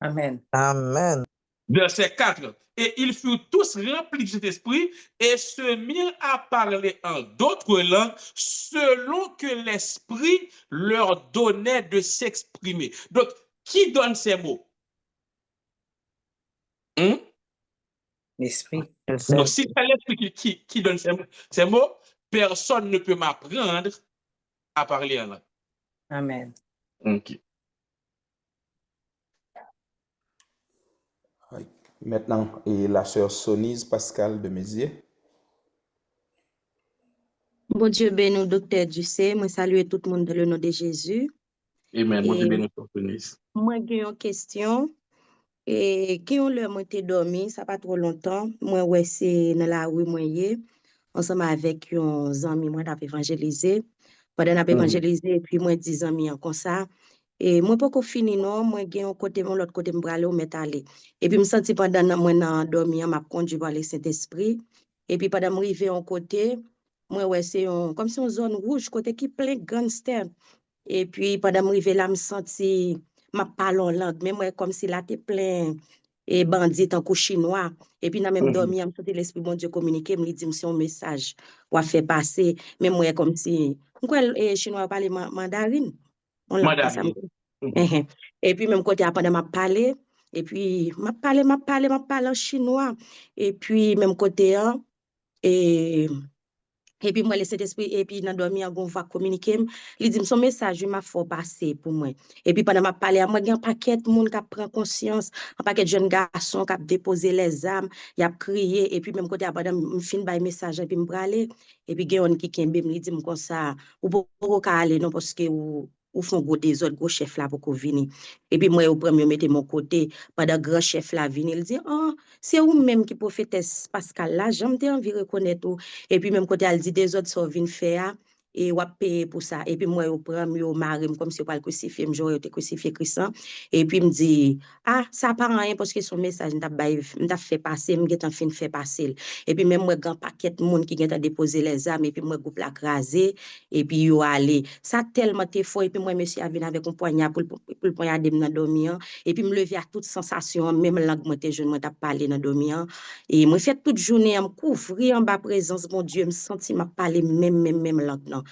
Amen. Amen. Verset 4. Et ils furent tous remplis de cet esprit et se mirent à parler en d'autres langues selon que l'esprit leur donnait de s'exprimer. Donc, qui donne ces mots? L'Esprit. Donc, si c'est l'esprit qui donne ces mots, personne ne peut m'apprendre à parler en langue. Amen. OK. Maintenant, et la sœur Sonise Pascal de Mézières. Bon Dieu béni, docteur Ducé. Moi, salue tout le monde dans le nom de Jésus. Amen. Bon Dieu Et béni, Sonise. moi, j'ai une question. Et qui ont le moi dormi, ça pas trop longtemps. Moi, ouais, c'est dans la rue, moi, ensemble avec un ami, moi, d'ap évangéliser. Pendant d'ap évangéliser, et puis moi, 10 amis en comme ça. Et moi, pas qu'on fini, non, moi, j'ai un côté, mon l'autre côté, me aller au métal. Et puis, me senti pendant, moi, dans dormi, m'a conduit par le Saint-Esprit. Et puis, pendant m'arriver en côté, moi, ouais, c'est comme si une zone rouge, côté qui plein de gangsters. Et puis, pendant m'arriver là, me senti, m'a parlé en langue, mais moi, comme si là, t'es plein et bandit en coup chinois. Et puis, dans même dormi, je me senti l'Esprit bon Dieu communiquer, me dit, c'est un message, ou a fait passer, mais moi, comme si, les chinois parlent mandarin. On l'a pas ça. Et puis, même côté, après, m'a parlé, et puis, m'a parlé en chinois. Et puis, même côté, et puis, moi, le Saint-Esprit, et puis, dans dormi, on va communiquer. Il dit, son message, il m'a fait passer pour moi. Et puis, pendant que je parle, moi, il y a un paquet de monde qui prend conscience, un paquet de jeunes garçons qui ont déposé les armes, ils ont crié, et puis, même quand je finis par message, et puis, je aller. Et puis, il y a un qui me dit, comme ça, ou pas aller, non, parce que ou font des autres gros chefs là pour qu'on vienne. Et puis, moi, au premier, mettez mon côté, pendant grand chef là, vient, il dit, oh, c'est vous-même qui prophétesse Pascal là, j'aime envie de reconnaître. Et puis, même quand elle dit des autres sont venus faire, et on paye pour ça. Et puis, moi, je prends, je marie, comme si je parle crucifié, je été crucifié Christ. Et puis, me dit, ah, ça pas rien parce que son message, m'a fait passer, m'a fait passer. Et puis, même moi, grand paquet de monde qui a déposé les armes, et puis, moi, groupe la crasé, et puis, yo allé. Ça tellement t'es fort, et puis, moi, monsieur, venu avec un poignard pour le poignarder dans le dormir. Et puis, me lever à toute sensation, même langue, moi, je me parlé dans le dormir. Et moi, fait toute journée, à me couvrir en bas présence, mon Dieu, me senti, m'a parlé même langue.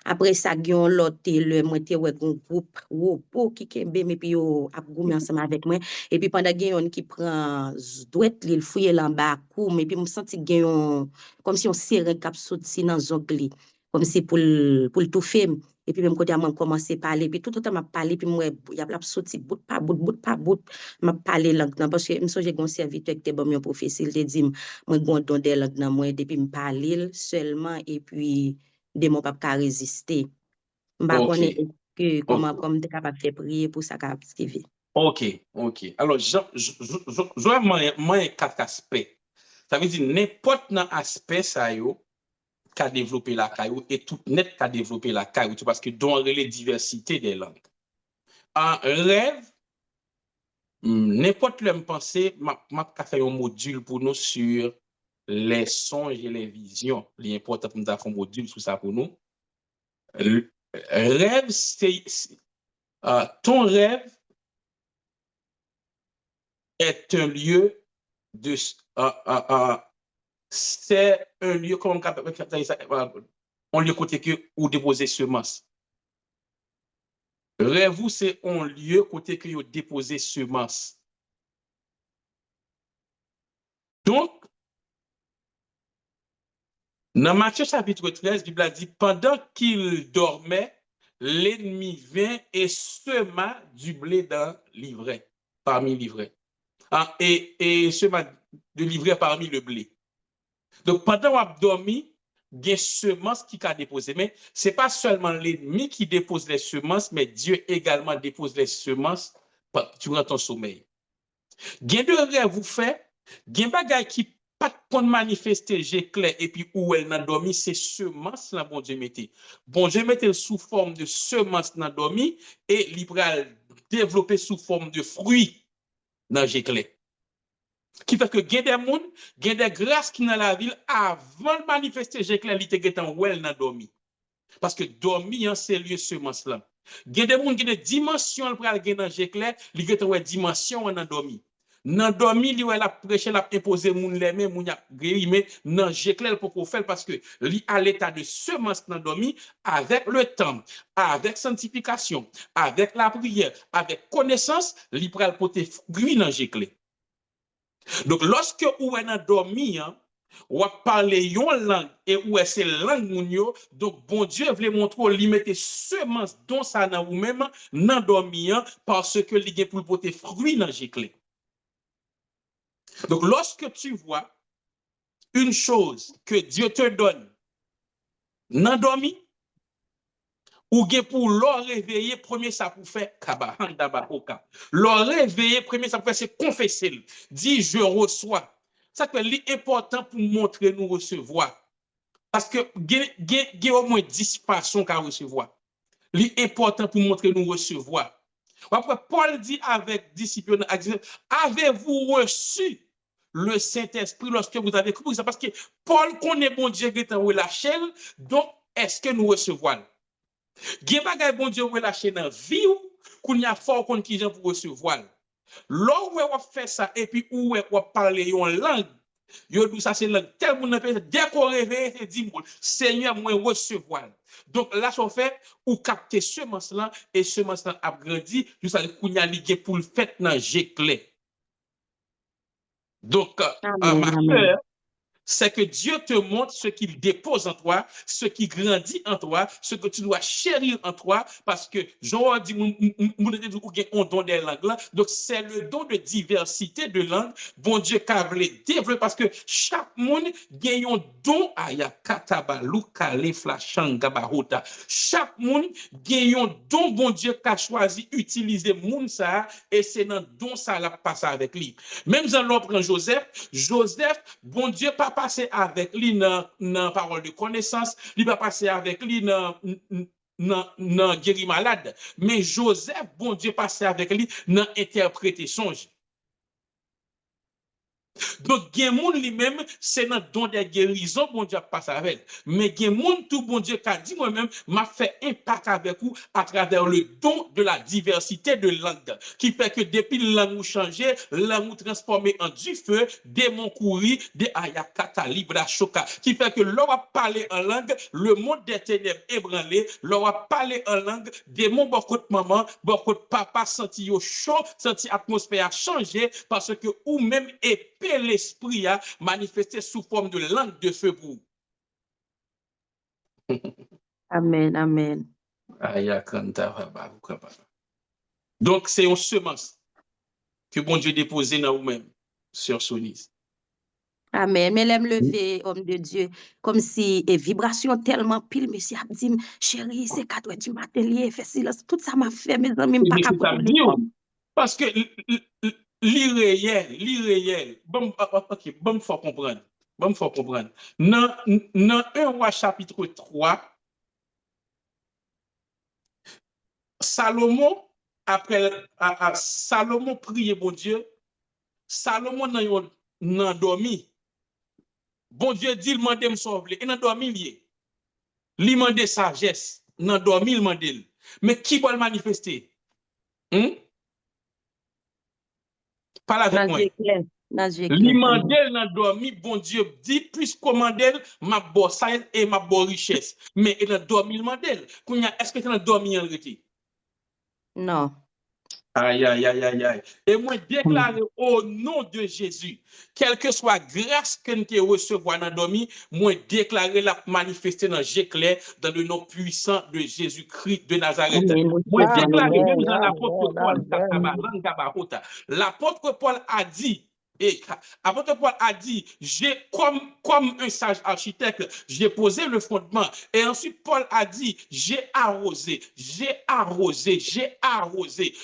Après ça, gyon l'autre, le moi, te ouais, un groupe, qui kembe, mais puis yo, ap goumé ensemble avec moi. Et puis, pendant gyon qui prend, douette, il fouille l'en bas, koum, et puis, me senti gyon, comme si on serrait cap sorti dans zongli, comme si pour le tout fait. Et puis, même quand on commence à parler, puis tout le temps, m'a parlé, puis moi, il y a sorti bout par bout, m'a parlé langue, parce que, je j'ai un serviteur qui était bon, mon professeur, il te dit, moi, bon, don des langues dans moi, depuis me parler seulement, et puis, de mon papa résister. Je ne connais pas comment tu es capable de faire prier pour ça capable de OK. Alors, je moins 4 aspects. Ça veut dire n'importe quel aspect ça yo qu'a développé la caillou et tout net qu'a développé la caillou parce que dans les diversité des langues. En rêve, n'importe quelle pensée, m'a fait un module pour nous sur les songes et les visions. L'important pour nous faire un module sur ça pour nous. Rêve, c'est ton rêve est un lieu de c'est un lieu comme on lieu côté que où déposer semence. Rêve c'est un lieu côté que vous déposer semence. Donc dans Matthieu chapitre 13, la Bible a dit pendant qu'il dormait, l'ennemi vint et sema du blé dans l'ivraie, parmi l'ivraie. Et sema de l'ivraie parmi le blé. Donc pendant qu'on a dormi, il y a semences qui a déposé. Mais ce n'est pas seulement l'ennemi qui dépose les semences, mais Dieu également dépose les semences durant ton sommeil. Il y a deux rêves vous faites, il y a des bagages qui pas de manifester, j'ai clair, et puis où elle n'a dormi, c'est semences là, bon Dieu mettez. Bon Dieu mettez sous forme de semences n'a dormi et libéral développer sous forme de fruits dans j'ai clair. Qui fait que il y a des gens, il y a des grâces qui dans la ville avant de manifester, j'ai clair, il était en well n'a dormi. Parce que dormir, c'est lieu semence là. Il y a des gens qui ont des dimensions pour aller dans j'ai clair, il y a des dimensions en dormi. Nan dormi, li a prêché, la imposé moun les mains, moun a guéri, mais nan j'éclaire pour qu'on fait parce que li à l'état de semence nan dormi avec le temps, avec sanctification, avec la prière, avec connaissance, li pral pote fruit nan j'éclaire. Donc lorsque ou est nan dormi, ou a parlé yon langue et ou est c'est langue moun yo, donc bon Dieu voulait montrer li mette semence don ça nan ou même nan dormi parce que li gen pour pote fruit nan j'éclaire. Donc, lorsque tu vois une chose que Dieu te donne, nan dormi, ou gen pour l'or réveiller, premier ça pour faire, l'or réveiller, premier ça pour faire, c'est confesser. Dit, je reçois. Ça que l'important pour montrer nous recevoir. Parce que gen au moins 10 façons qu'à recevoir. L'important pour montrer nous recevoir. Après, Paul dit avec discipline, avez-vous reçu le Saint-Esprit lorsque vous avez cru? Parce que Paul connaît bon Dieu qui est en relâché, donc est-ce que nous recevons? Gen bagay bon Dieu relâché dans la vie qu'on y a fort qu'on qui pour recevoir. Là où on fait ça et puis où on parle en langue, yo dit ça c'est langue tel monde dès qu'on réveille c'est dit Seigneur moi recevoir. Donc là on fait ou capter semence là et semence là a grandi jusqu'à qu'on y a lié pour le fait dans j'éclair. Donc ma sœur, c'est que Dieu te montre ce qu'il dépose en toi, ce qui grandit en toi, ce que tu dois chérir en toi, parce que Jean dit, on donne des langues là, donc c'est le don de diversité de langues, bon Dieu qu'a voulu développer, parce que chaque monde gagne un don à Yakataba, Lukale, Flashanga, Bahota. Chaque monde gagne un don, bon Dieu qu'a choisi utiliser moun ça, et c'est dans don ça la passe avec lui. Même dans l'autre Joseph, bon Dieu pas passer avec lui dans parole de connaissance, il va passer avec lui dans guéri malade, mais Joseph, bon Dieu passer avec lui dans interpréter songe. Donc, gen moun lui-même, c'est dans don des guérisons, bon Dieu passe avec. Mais gen moun tout bon Dieu qu'a dit moi-même, m'a fait impact avec vous à travers le don de la diversité de langue, qui fait que depuis la langue changé, la langue transformée en du feu, démon couri, de ayakata libra choka, qui fait que l'on va parler en langue, le monde des ténèbres ébranlé, l'on va parler en langue, démon beaucoup de maman, beaucoup de papa senti yo chaud, senti atmosphère changer parce que ou même épée l'esprit a manifesté sous forme de langue de feu pour. Amen, amen. Donc, c'est une semence que bon Dieu déposé dans vous-même, sur Sonise. Amen. Mais l'aime lever, homme de Dieu, comme si et vibration tellement pile, monsieur a dit, chérie, c'est 4 heures du matin, il fait silence. Tout ça m'a fait, mes amis, pas capable. Parce que l'irréel, bon, ok, bon, faut comprendre. Bon, faut comprendre. Dans 1 Roi chapitre 3, Salomon, après Salomon priait bon Dieu, Salomon n'a dormi. Bon Dieu dit, il m'a demandé me sauver. Il n'a dormi lié. Il m'a demandé sagesse. Il n'a dormi, il m'a demandé. Mais qui va le manifester? Parle avec moi. L'imandel n'a dormi, bon Dieu dit, puisque commandel, ma bossale et ma bonne richesse. Mais il a dormi le mandel. Est-ce que tu as dormi en réalité? Non. Aïe, aïe, aïe, aïe, aïe. Et moi, déclarer au nom de Jésus, quelle que soit grâce que nous recevons dans dormi, moi, déclarer la manifester dans j'éclaire dans le nom puissant de Jésus-Christ de Nazareth. Moi, déclarer même dans l'apôtre Paul, l'apôtre Paul a dit, Et apôtre Paul a dit, j'ai comme un sage architecte, j'ai posé le fondement. Et ensuite, Paul a dit, j'ai arrosé.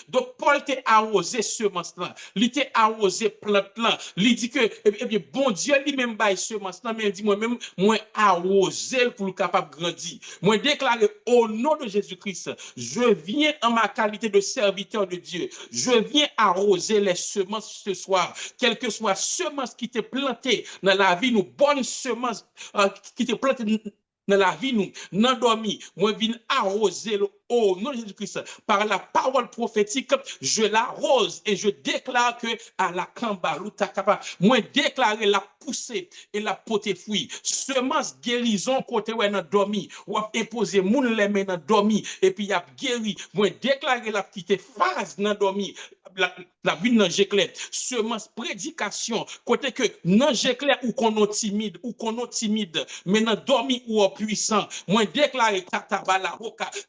Donc, Paul t'a arrosé semence-là. Il t'a arrosé plante-là. Il dit que, eh bien, bon Dieu lui-même baille semence-là, mais il dit, moi-même, moi arrosé pour le capable de grandir. Moi déclaré au nom de Jésus-Christ, je viens en ma qualité de serviteur de Dieu. Je viens arroser les semences ce soir. Quelle que soit semence qui t'est plantée dans la vie, nous, bonne semence qui t'est plantée dans la vie, nous, non dormi, moi, viens arroser au nom de Jésus-Christ. Par la parole prophétique, je l'arrose et je déclare que à la cambalou, moi, déclarer la poussée et la poté fruit. Semence guérison côté où elle dormi, ou a imposé moun les mains dans dormi, et puis il a guéri. Moi, déclarer la petite phase dans dormi. La vie dans j'éclaire, semence prédication, côté que non j'éclaire ou qu'on est timide, mais dans dormi ou puissant, moi déclarer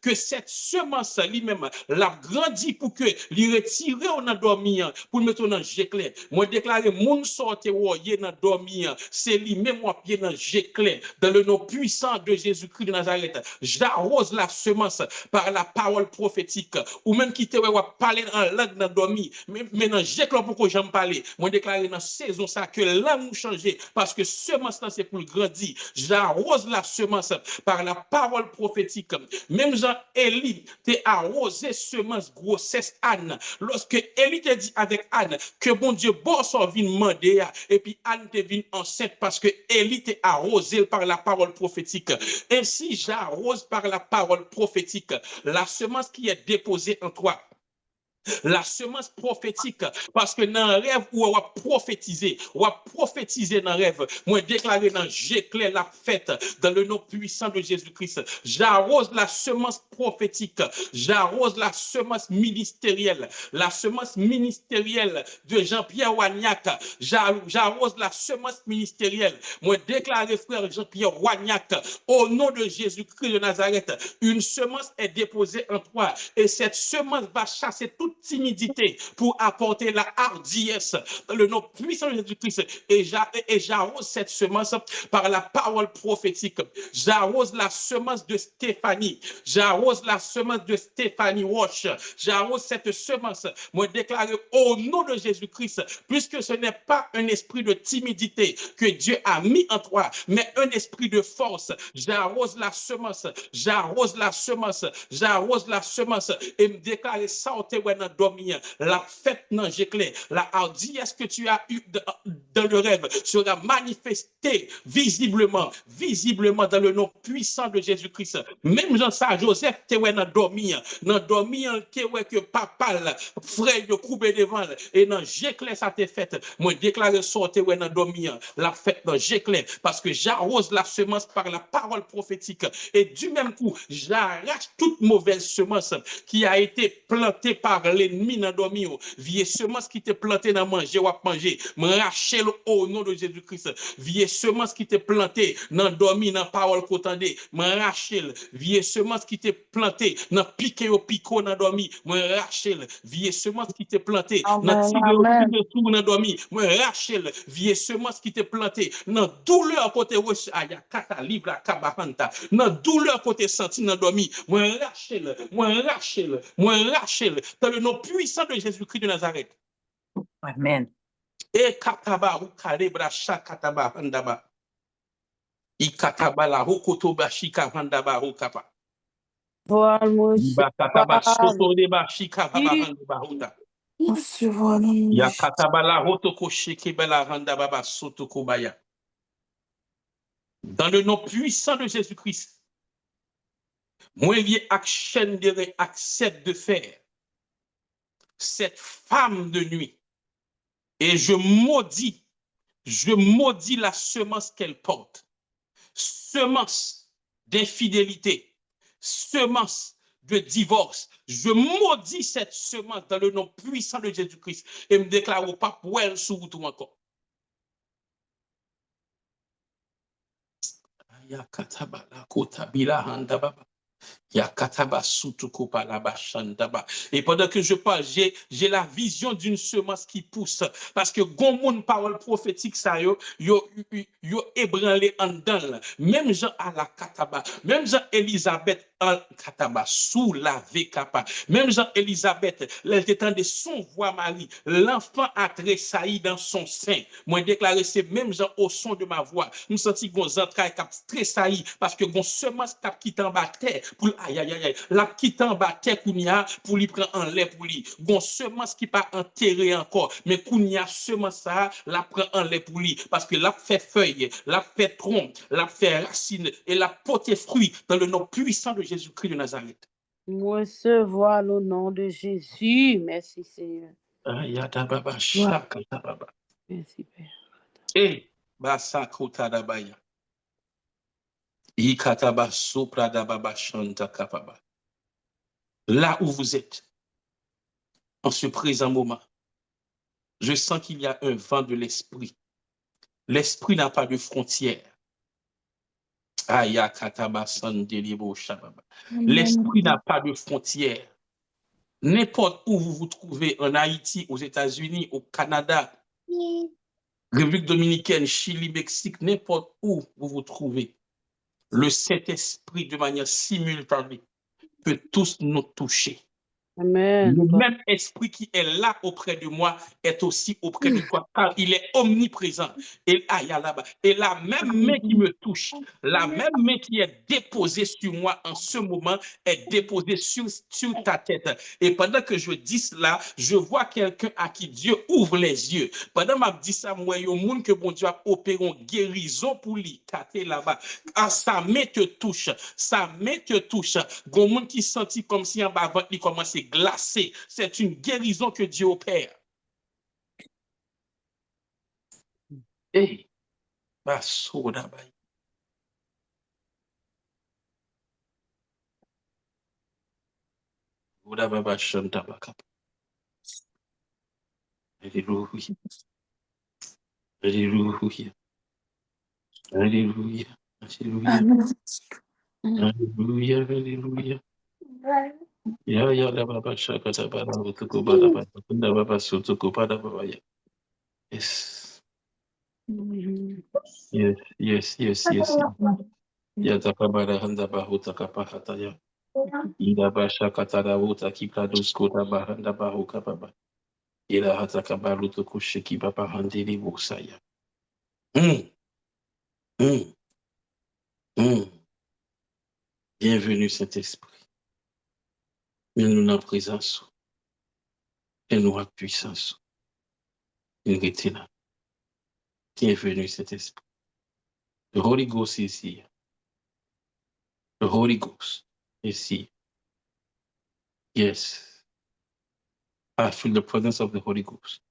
que cette semence lui-même l'a grandi pour que lui retirer on a dormi pour mettre dans j'éclaire. Moi déclarer moun sorte ou y dans dormi, c'est lui-même moi pied dans j'éclaire dans le nom puissant de Jésus-Christ de Nazareth. J'arrose la semence par la parole prophétique ou même qui te parler en langue dans dormi. Maintenant, j'ai clair pour que j'en parle. Moi, déclaré dans la saison ça que l'âme nous change parce que semence c'est pour grandir. J'arrose la semence par la parole prophétique. Même Jean-Élie t'a arrosé semence grossesse Anne. Lorsque Élie t'a dit avec Anne que bon Dieu, bon son vient demander et puis Anne te vient enceinte parce que Élie t'a arrosé par la parole prophétique. Ainsi, j'arrose par la parole prophétique la semence qui est déposée en toi. La semence prophétique, parce que dans un rêve où on va prophétiser dans un rêve, moi déclarer dans j'éclaire la fête dans le nom puissant de Jésus-Christ. J'arrose la semence prophétique, j'arrose la semence ministérielle de Jean-Pierre Wagnac, j'arrose la semence ministérielle. Moi déclarer frère Jean-Pierre Wagnac, au nom de Jésus-Christ de Nazareth, une semence est déposée en toi et cette semence va chasser toute timidité pour apporter la hardiesse dans le nom puissant de Jésus-Christ. Et j'arrose cette semence par la parole prophétique. J'arrose la semence de Stéphanie. J'arrose la semence de Stéphanie Walsh. J'arrose cette semence. Moi, déclarer au nom de Jésus-Christ, puisque ce n'est pas un esprit de timidité que Dieu a mis en toi, mais un esprit de force. J'arrose la semence. J'arrose la semence. J'arrose la semence. Et me déclarer ça au dormir, la fête non j'éclaire, la hardiesse que tu as eue dans le rêve sera manifestée visiblement dans le nom puissant de Jésus-Christ. Même Jean Joseph te dans dormir que papa frère de couper devant et non j'éclaire ça te fait. Moi déclarer sortir dans dormir, la fête non j'éclaire parce que j'arrose la semence par la parole prophétique et du même coup j'arrache toute mauvaise semence qui a été plantée par l'ennemi dans dormi, vieille semence qui t'est plantée dans manger ou à manger, m'racher au nom de Jésus-Christ. Vieille semence qui t'est plantée dans dormi, dans parole qu'entendez, m'racher. Vieille semence qui t'est plantée dans piqué au pico dans dormi, m'racher. Vieille semence qui t'est plantée dans tigre au tout dans dormi, m'racher. Vieille semence qui t'est plantée dans douleur côté aya kata libra kabahanta, dans douleur côté senti dans dormi, m'racher, dans le nom puissant de Jésus-Christ de Nazareth. Amen. Et kataba ou kalebra shakataba handaba. Ikataba la hokotoba shika handaba hokapa. Bakataba soto deba shika handaba honda. Yakataba la hotoko shekebela handaba soto kobaya. Dans le nom puissant de Jésus-Christ, moi lié à chaîne de accepte de faire cette femme de nuit. Et je maudis la semence qu'elle porte. Semence d'infidélité, semence de divorce. Je maudis cette semence dans le nom puissant de Jésus-Christ et me déclare au pape où elle sous tout encore. Et pendant que je parle, j'ai la vision d'une semence qui pousse. Parce que gon moun parole prophétique, ça yo ébranlé en dedans. Même Jean à la kataba, même Jean Elisabeth en kataba, sous la kapa. Même Jean Elisabeth, elle de son voix Marie, l'enfant a tressailli dans son sein. Moi déclaré c'est même Jean au son de ma voix. Nous senti gon entrailles cap tressailli parce que gon semence cap qui en bas terre pour aïe aïe aïe la qui en bas terre kounia pour lui prendre en l'air pour lui. Gon semence qui pas enterré encore mais kounia semence ça la prend en l'air pour lui parce que la fait feuille, la fait tronc, la fait racine et la porte fruit dans le nom puissant de Jésus-Christ de Nazareth. Recevoir le nom de Jésus. Merci Seigneur. Merci Père. Et basa kota dabaya. Ikataba sopra dababa shanta kapaba. Là où vous êtes, en ce présent moment, je sens qu'il y a un vent de l'esprit. L'esprit n'a pas de frontières. L'esprit n'a pas de frontières. N'importe où vous vous trouvez, en Haïti, aux États-Unis, au Canada, République dominicaine, Chili, Mexique, n'importe où vous vous trouvez, le Saint-Esprit, de manière simultanée, peut tous nous toucher. Amen. Le même esprit qui est là auprès de moi est aussi auprès de toi, car il est omniprésent. Et, et la même main qui me touche, la même main qui est déposée sur moi en ce moment est déposée sur ta tête. Et pendant que je dis cela, je vois quelqu'un à qui Dieu ouvre les yeux. Pendant que je dis ça, moi, il y a un monde que bon Dieu a opéré une guérison pour lui, là-bas. Ah, sa main te touche, sa main te touche. Il y a un monde qui sentit comme si en bas, il commence à glacé. C'est une guérison que Dieu opère. Et Alléluia. Alléluia. Alléluia. Alléluia. Alléluia. Ya ya la baba shaka da baba utuku bada baba kunda baba sutuku bada baba ya. Yes. Yes, yes, yes, yes. Ya takabara handa bahuta kapahata ya. Ida basha katada wuta kipla dusko bahanda bahuka baba. Ila hata kabalu tukushiki baba handili busaya. Bienvenue Saint-Esprit. Nous en présence. Et nous en puissance. Une rétina. Bienvenue Saint-Esprit. The Holy Ghost is here. The Holy Ghost is here. Yes. I feel the presence of the Holy Ghost.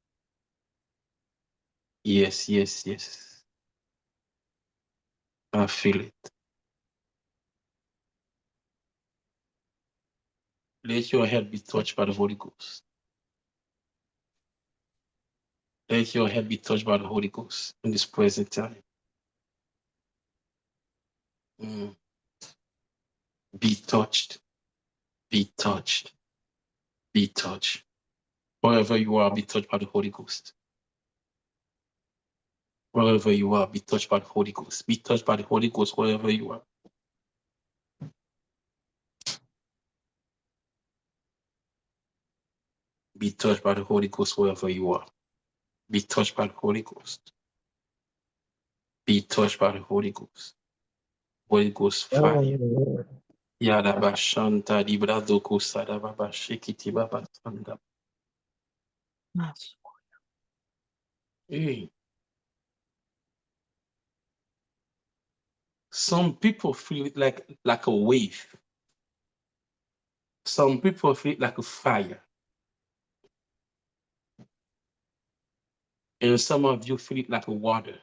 Yes, yes, yes. I feel it. Let your head be touched by the Holy Ghost. Let your head be touched by the Holy Ghost in this present time. Be touched. Be touched. Be touched. Wherever you are, be touched by the Holy Ghost. Wherever you are, be touched by the Holy Ghost. Be touched by the Holy Ghost wherever you are. Be touched by the Holy Ghost wherever you are. Be touched by the Holy Ghost. Be touched by the Holy Ghost. Holy Ghost fire. Yada bashanta di brado kusada baba shikiti baba sanda. Hey. Some people feel it like a wave. Some people feel it like a fire. And some of you feel it like a water.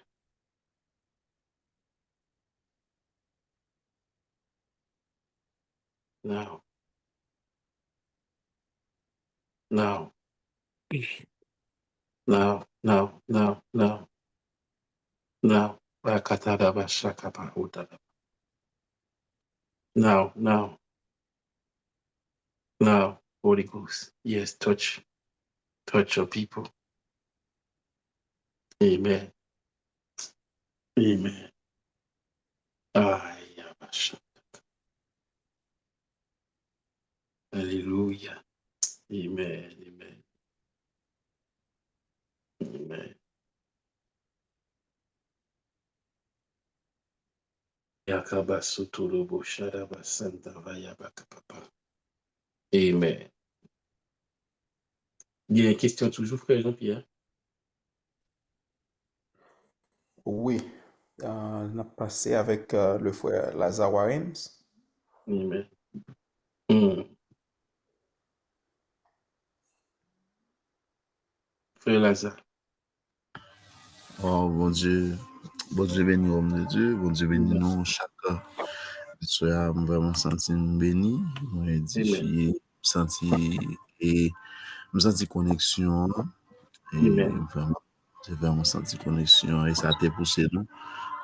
Now. Now. Now. Now. Now. Now. Now. Now. Now. Now, Holy Ghost, yes, touch your people. Amen. Amen. Hallelujah. Amen. Amen. Amen. Amen. Il y a une question toujours, frère Jean-Pierre? Oui. On a passé avec le frère Lazare Warren. Amen. Frère Lazare. Oh, bon Dieu béni l'homme de Dieu, bon Dieu béni nous chaque soir, vraiment senti béni, édifié, me senti connexion, et vraiment senti connexion, et ça t'a poussé nous,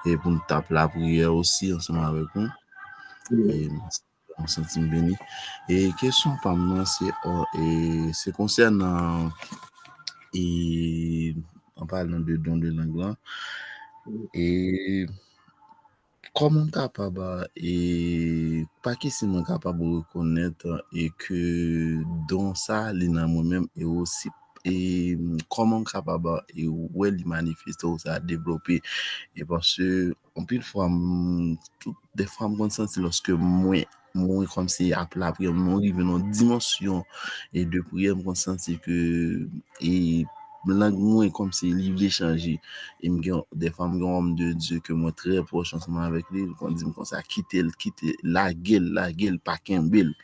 et pour nous taper la prière aussi ensemble avec nous, et me senti béni. Et question par moi, c'est concernant, et en parlant de don de langue, et comment capable et pas qui si moi capable de reconnaître et que dans ça les dans moi-même et aussi et comment capable et où elle manifeste ou ça développer et parce que en plus fois toutes des fois me senti lorsque moi comme si après la prière moi arrive dans dimension et de prière me senti que et langue moi comme si livre changer et des femmes homme de Dieu que moi très proche ensemble avec lui quand dit comme ça quitter la gueule pas Kimbel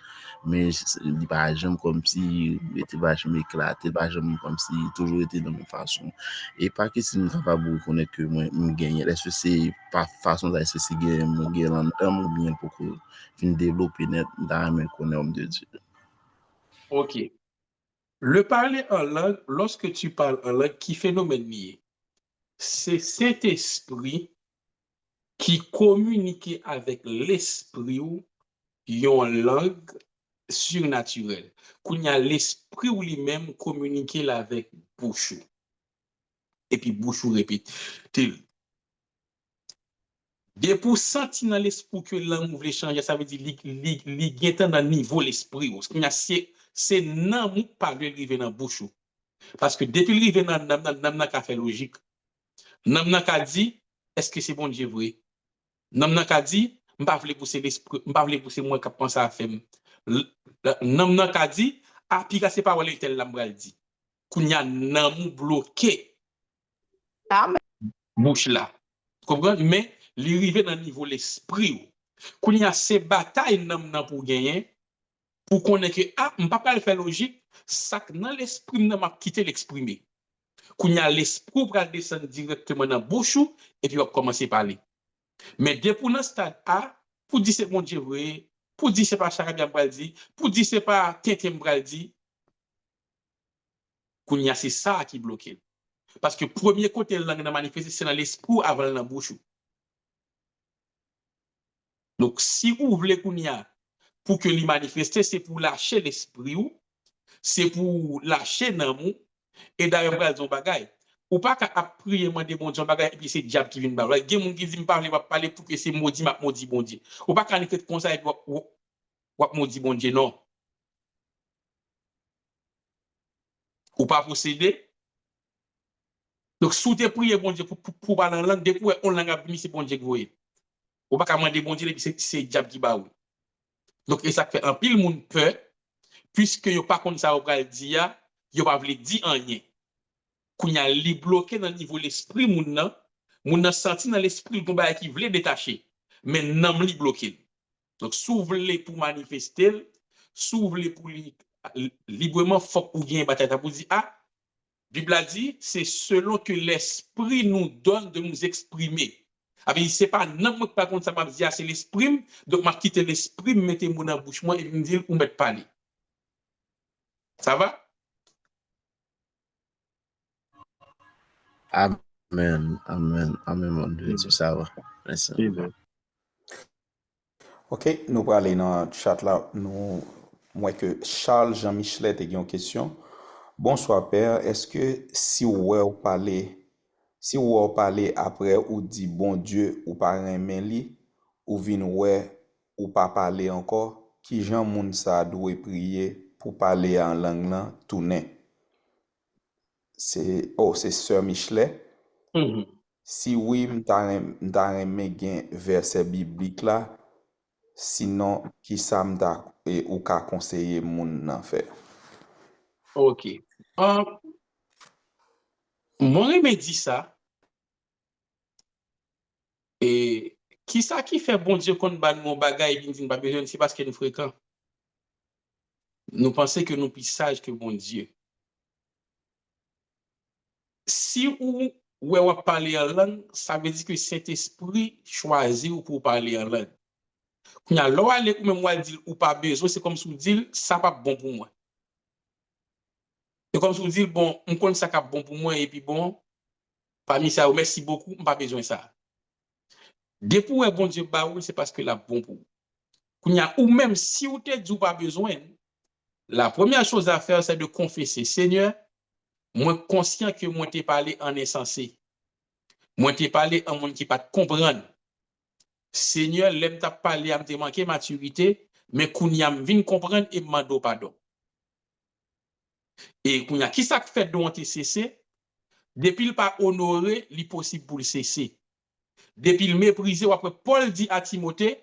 mais il pas jamais comme si il était vachement éclaté pas jamais comme si toujours était de la même façon et pas que si nous capable de reconnaître que moi me gagner est-ce que c'est pas façon est-ce que c'est gagner en temps ou bien pour que fin développer net dans même connaître homme de Dieu. OK. Le parler en langue, lorsque tu parles en langue, qui phénomène lié? C'est cet esprit qui communique avec l'esprit ou une langue surnaturelle. Qu'il y a l'esprit ou lui-même communiquer avec bouche. Et puis bouche répète. Dès pour sentir dans l'esprit que langue voulait changer, ça veut dire li dans le niveau l'esprit. C'est nan mou parler rive dans bouche. Parce que depuis le rive dans nam ka fait logique. Nam ka dit est-ce que c'est bon Dieu vrai? Nam ka dit m'pa vle pousser l'esprit, m'pa vle pousser moi qui pense à faire. Nam ka dit ah puis c'est pas wale tel l'ambral dit. Kounya nan mou bloqué. Amen. Bouche là. Comprendre mais li rive dans niveau l'esprit. Kounya ces batailles nam pour gagner pour connaître que ah m'pa pas le faire logique, ça dans l'esprit n'a m'a quitter l'exprimer. Kounya l'esprit pour descendre directement dans bouche et puis va commencer à parler. Mais dès pour dans stade A, pour dire c'est bon Dieu vrai, pour dire c'est pas Charabia Braldi, pour dire c'est pas Tintin Braldi, kounya c'est ça qui bloque. Parce que premier côté langue dans manifester c'est dans l'esprit avant dans la bouche. Donc si vous voulez kounya pour que lui manifester c'est pour lâcher l'esprit ou c'est pour lâcher l'amour et d'ailleurs Braldi on bagaille. Ou pas qu'à prier demander bon Dieu bagaille et puis c'est diable qui vient parler. Il y a des gens qui disent me parler pour que c'est maudit bon Dieu. Ou pas qu'à faire comme ça et wap maudit bon Dieu non. Ou pas posséder. Donc sous tes prières bon Dieu pour parler en langue depuis on langue a venu c'est bon Dieu que vous voyez. Ou pas qu'à demander bon Dieu c'est diable qui ba ou. Donc et ça fait un pile monde peur puisque yo pas comme ça ou pral dire yo pas vle dire rien. Kounya li bloqué dans niveau l'esprit moun nan senti dans l'esprit ton bail qui vle détacher mais nan li bloqué. Donc s'ouvre pour manifester, s'ouvre pour librement faut ou bien bataille pour dire ah Bible a dit c'est selon que l'esprit nous donne de nous exprimer. Avec c'est pas n'importe pas contre ça m'a dit c'est l'esprit donc m'a quitté l'esprit mettez mon dans bouche moi et me dire ou mettre parler. Ça va? Amen, mon Dieu, ça va. Merci. Ok, nous allons aller dans le chat là, nous moi que Charles Jean-Michelet te une question. Bonsoir Père, est-ce que si ou parler après ou dit bon Dieu ou pas aimer li ou vin ou pas parler encore, qui Jean moun sa doit prier pour parler en langue là tourner. C'est Sœur Michelet. Si oui, m'ta aimé gen verset biblique là, sinon qui ça m'ta ou ka conseiller moun nan faire. OK. Mon remède dit ça. Et qui ça qui fait bon Dieu qu'on ban mon bagay et dit pas besoin, c'est parce que nous fréquents. Nous pensons que nous plus sages que bon Dieu. Si ou parler en langue, ça veut dire que Saint-Esprit choisit ou pour parler en langue. Quand y a l'eau aller ou même moi dire ou pas besoin, c'est comme si vous dites ça pas bon pour moi. C'est comme si vous dites bon, on connaît ça qui bon pour moi et puis bon, parmi ça, merci beaucoup, pas besoin de ça. Depuis où bon Dieu baoul, c'est parce que la bon pour vous. Ou même si vous te dit pas besoin, la première chose à faire, c'est de confesser, Seigneur, moi conscient que moi t'ai parlé en insensé. Moi t'ai parlé en monde qui pas comprendre. Seigneur, l'aime t'a parlé à me manquer maturité, mais kounya vinn comprendre et mando pardon. Et kounya qui ça fait donc te cesser depuis il pas honoré, li possible pour le cesser. Depuis il méprisé ou après Paul dit à Timothée,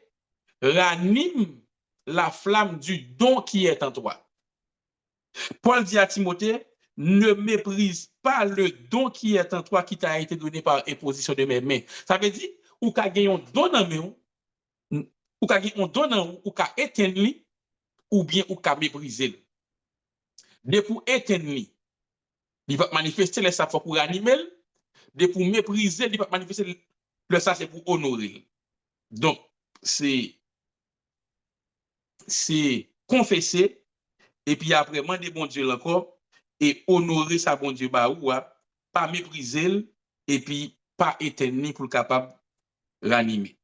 ranime la flamme du don qui est en toi. Paul dit à Timothée, ne méprise pas le don qui est en toi qui t'a été donné par imposition de mes mains. Ça veut dire ou ka gagné un don en main ou ka gagné un don en ou ka éteindre ou bien ou ka mépriser. De pour éteindre, il va manifester les sa pour animer, de pour mépriser, il va manifester le ça c'est pour honorer. Donc c'est confesser et puis après demander bon Dieu encore et honorer sa bon Dieu ba ou pas mépriser et puis pas éteindre pour capable ranimer.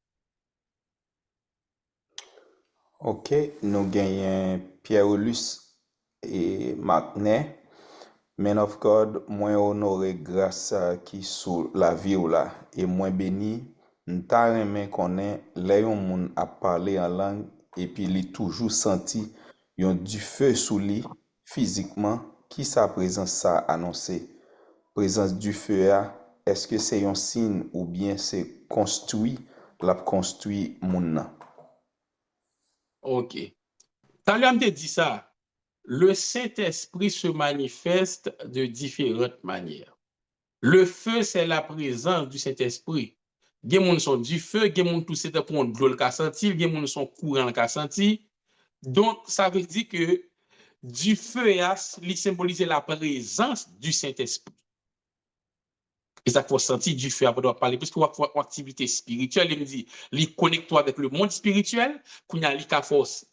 OK, nous gagnons Pierre-Olus et Martinet. Men of God, moins honoré grâce qui sous la vie ou là et moins béni, n'ta remen connaît les yon moun a parler en langue et puis li toujours senti yon du feu sous lui physiquement qui sa présence ça annoncé. Présence du feu est-ce que c'est un signe ou bien c'est construit la construit moun nan? OK. Quand l'homme te dit ça, le Saint-Esprit se manifeste de différentes manières. Le feu, c'est la présence du Saint-Esprit. Gen moun son du feu, gen moun tout c'est pour de l'eau qu'a senti, gen moun son courant qu'a senti. Donc, ça veut dire que du feu, il symbolise la présence du Saint-Esprit. Et ça faut sentir du feu après de parler, parce qu'on a une activité spirituelle, il me dit, il connecte-toi avec le monde spirituel, qu'on a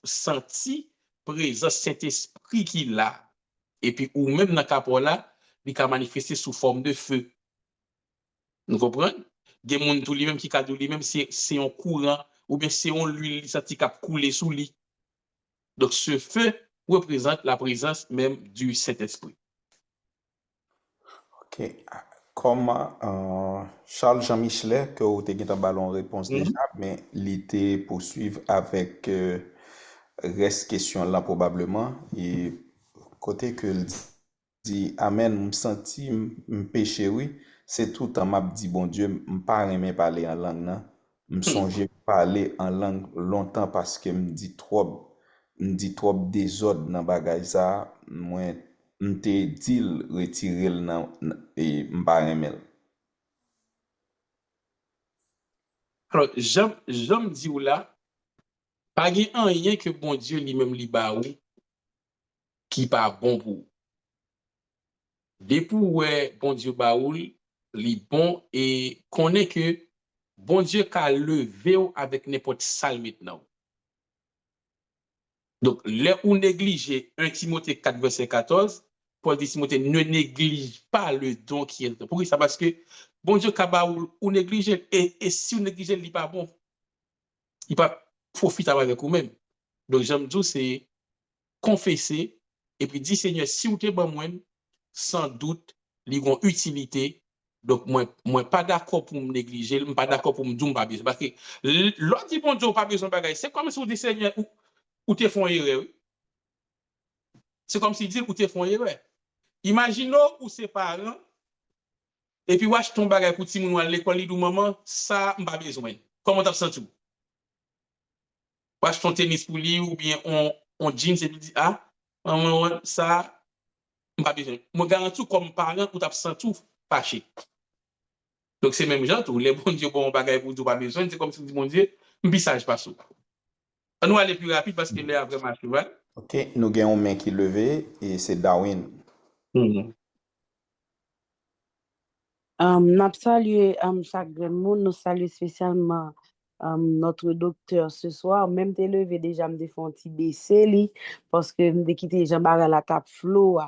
sentir présence Saint-Esprit qui là. Et puis, ou même dans le cas là, il peut manifester sous forme de feu. Vous comprenez? Des gens tout lui-même qui cadou lui-même, c'est un courant, ou bien c'est un l'huile qui a coulé sous lui. Donc, ce feu représente la présence même du Saint-Esprit. OK. Comme Charles Jean-Michelet, que vous avez un ballon réponse déjà, mais l'idée poursuivre avec reste question là probablement. Et côté que dit Amen, me senti me péché, oui, c'est tout en m'a dit bon Dieu, me pas aimer parler en langue, non? Me songer parler en langue longtemps parce que me dit trop désordre dans bagay ça, moi m'te dit retirer nan et m'pa remel. Alors, j'aime dire là, pas gen rien que bon Dieu lui-même li ba ou qui pas bon pour. Depuis ouais bon Dieu ba ou li bon et connaît que bon Dieu ka levé avec n'importe sale maintenant. Donc, là où négliger 1 Timothée 4, verset 14, Paul dit Timothée, ne néglige pas le don qui est. Pourquoi ça? Parce que bon Dieu kaba ou négliger, et si vous négligez, il n'est pas bon. Il pas profite avec vous-même. Donc, j'aime dire, c'est confesser, et puis dire, Seigneur, si vous êtes bon, sans doute, ils ont utilité. Donc, moi, pas d'accord pour me négliger, pas d'accord pour me dire pas besoin. Parce que l'autre dit, bon Dieu, pas besoin de bagaille. C'est comme si vous dites, Seigneur, ou te font erreur. C'est comme si dit, ou te font erreur. Imaginons ou ses parents, et puis, watch ton bagage pour ti moun à l'école, il dit, maman, ça, m'pas besoin. Comment t'as senti? Watch ton tennis pour lui, ou bien on jeans, et puis dit, ah, maman, ça, m'pas besoin. Moi, garantis comme parent, ou t'as senti fâché. Donc, c'est même genre, les bons dieux, bon bagage pour tout, pas besoin, c'est comme si dit, mon Dieu, m'bissage pas sous. On va aller plus rapide parce que là, vraiment, tu vois. OK, nous avons une main qui est levée, et c'est Darwin. N'a salué chaque monde, nous saluons spécialement notre docteur ce soir. Même t'es levé déjà, me défend un petit baissé parce que me quitté Jean-Baga la table flow.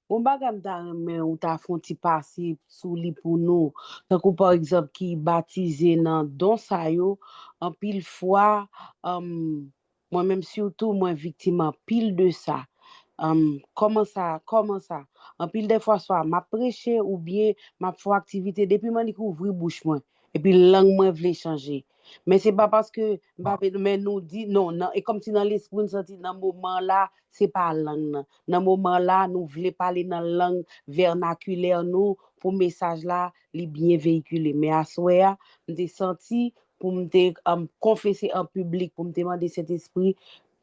Bon bagam ta mais ou ta font ti passer sous li pour nous. Donc par exemple qui baptisé dans don sa yo en pile fois moi-même surtout moi victime en pile de ça. Comment ça? En pile des fois, soit m'a prêché ou bien m'a fait activité depuis moi ouvrir bouche moi et puis langue moi voulait changer. Mais c'est pas parce que mais nous dit non, et comme si dans l'esprit nous senti dans moment là, c'est pas langue. Dans moment là, nous voulons parler dans langue vernaculaire nous pour message là, les bien véhiculé. Mais à soir, m'ai senti pour me confesser en public pour me demander cet esprit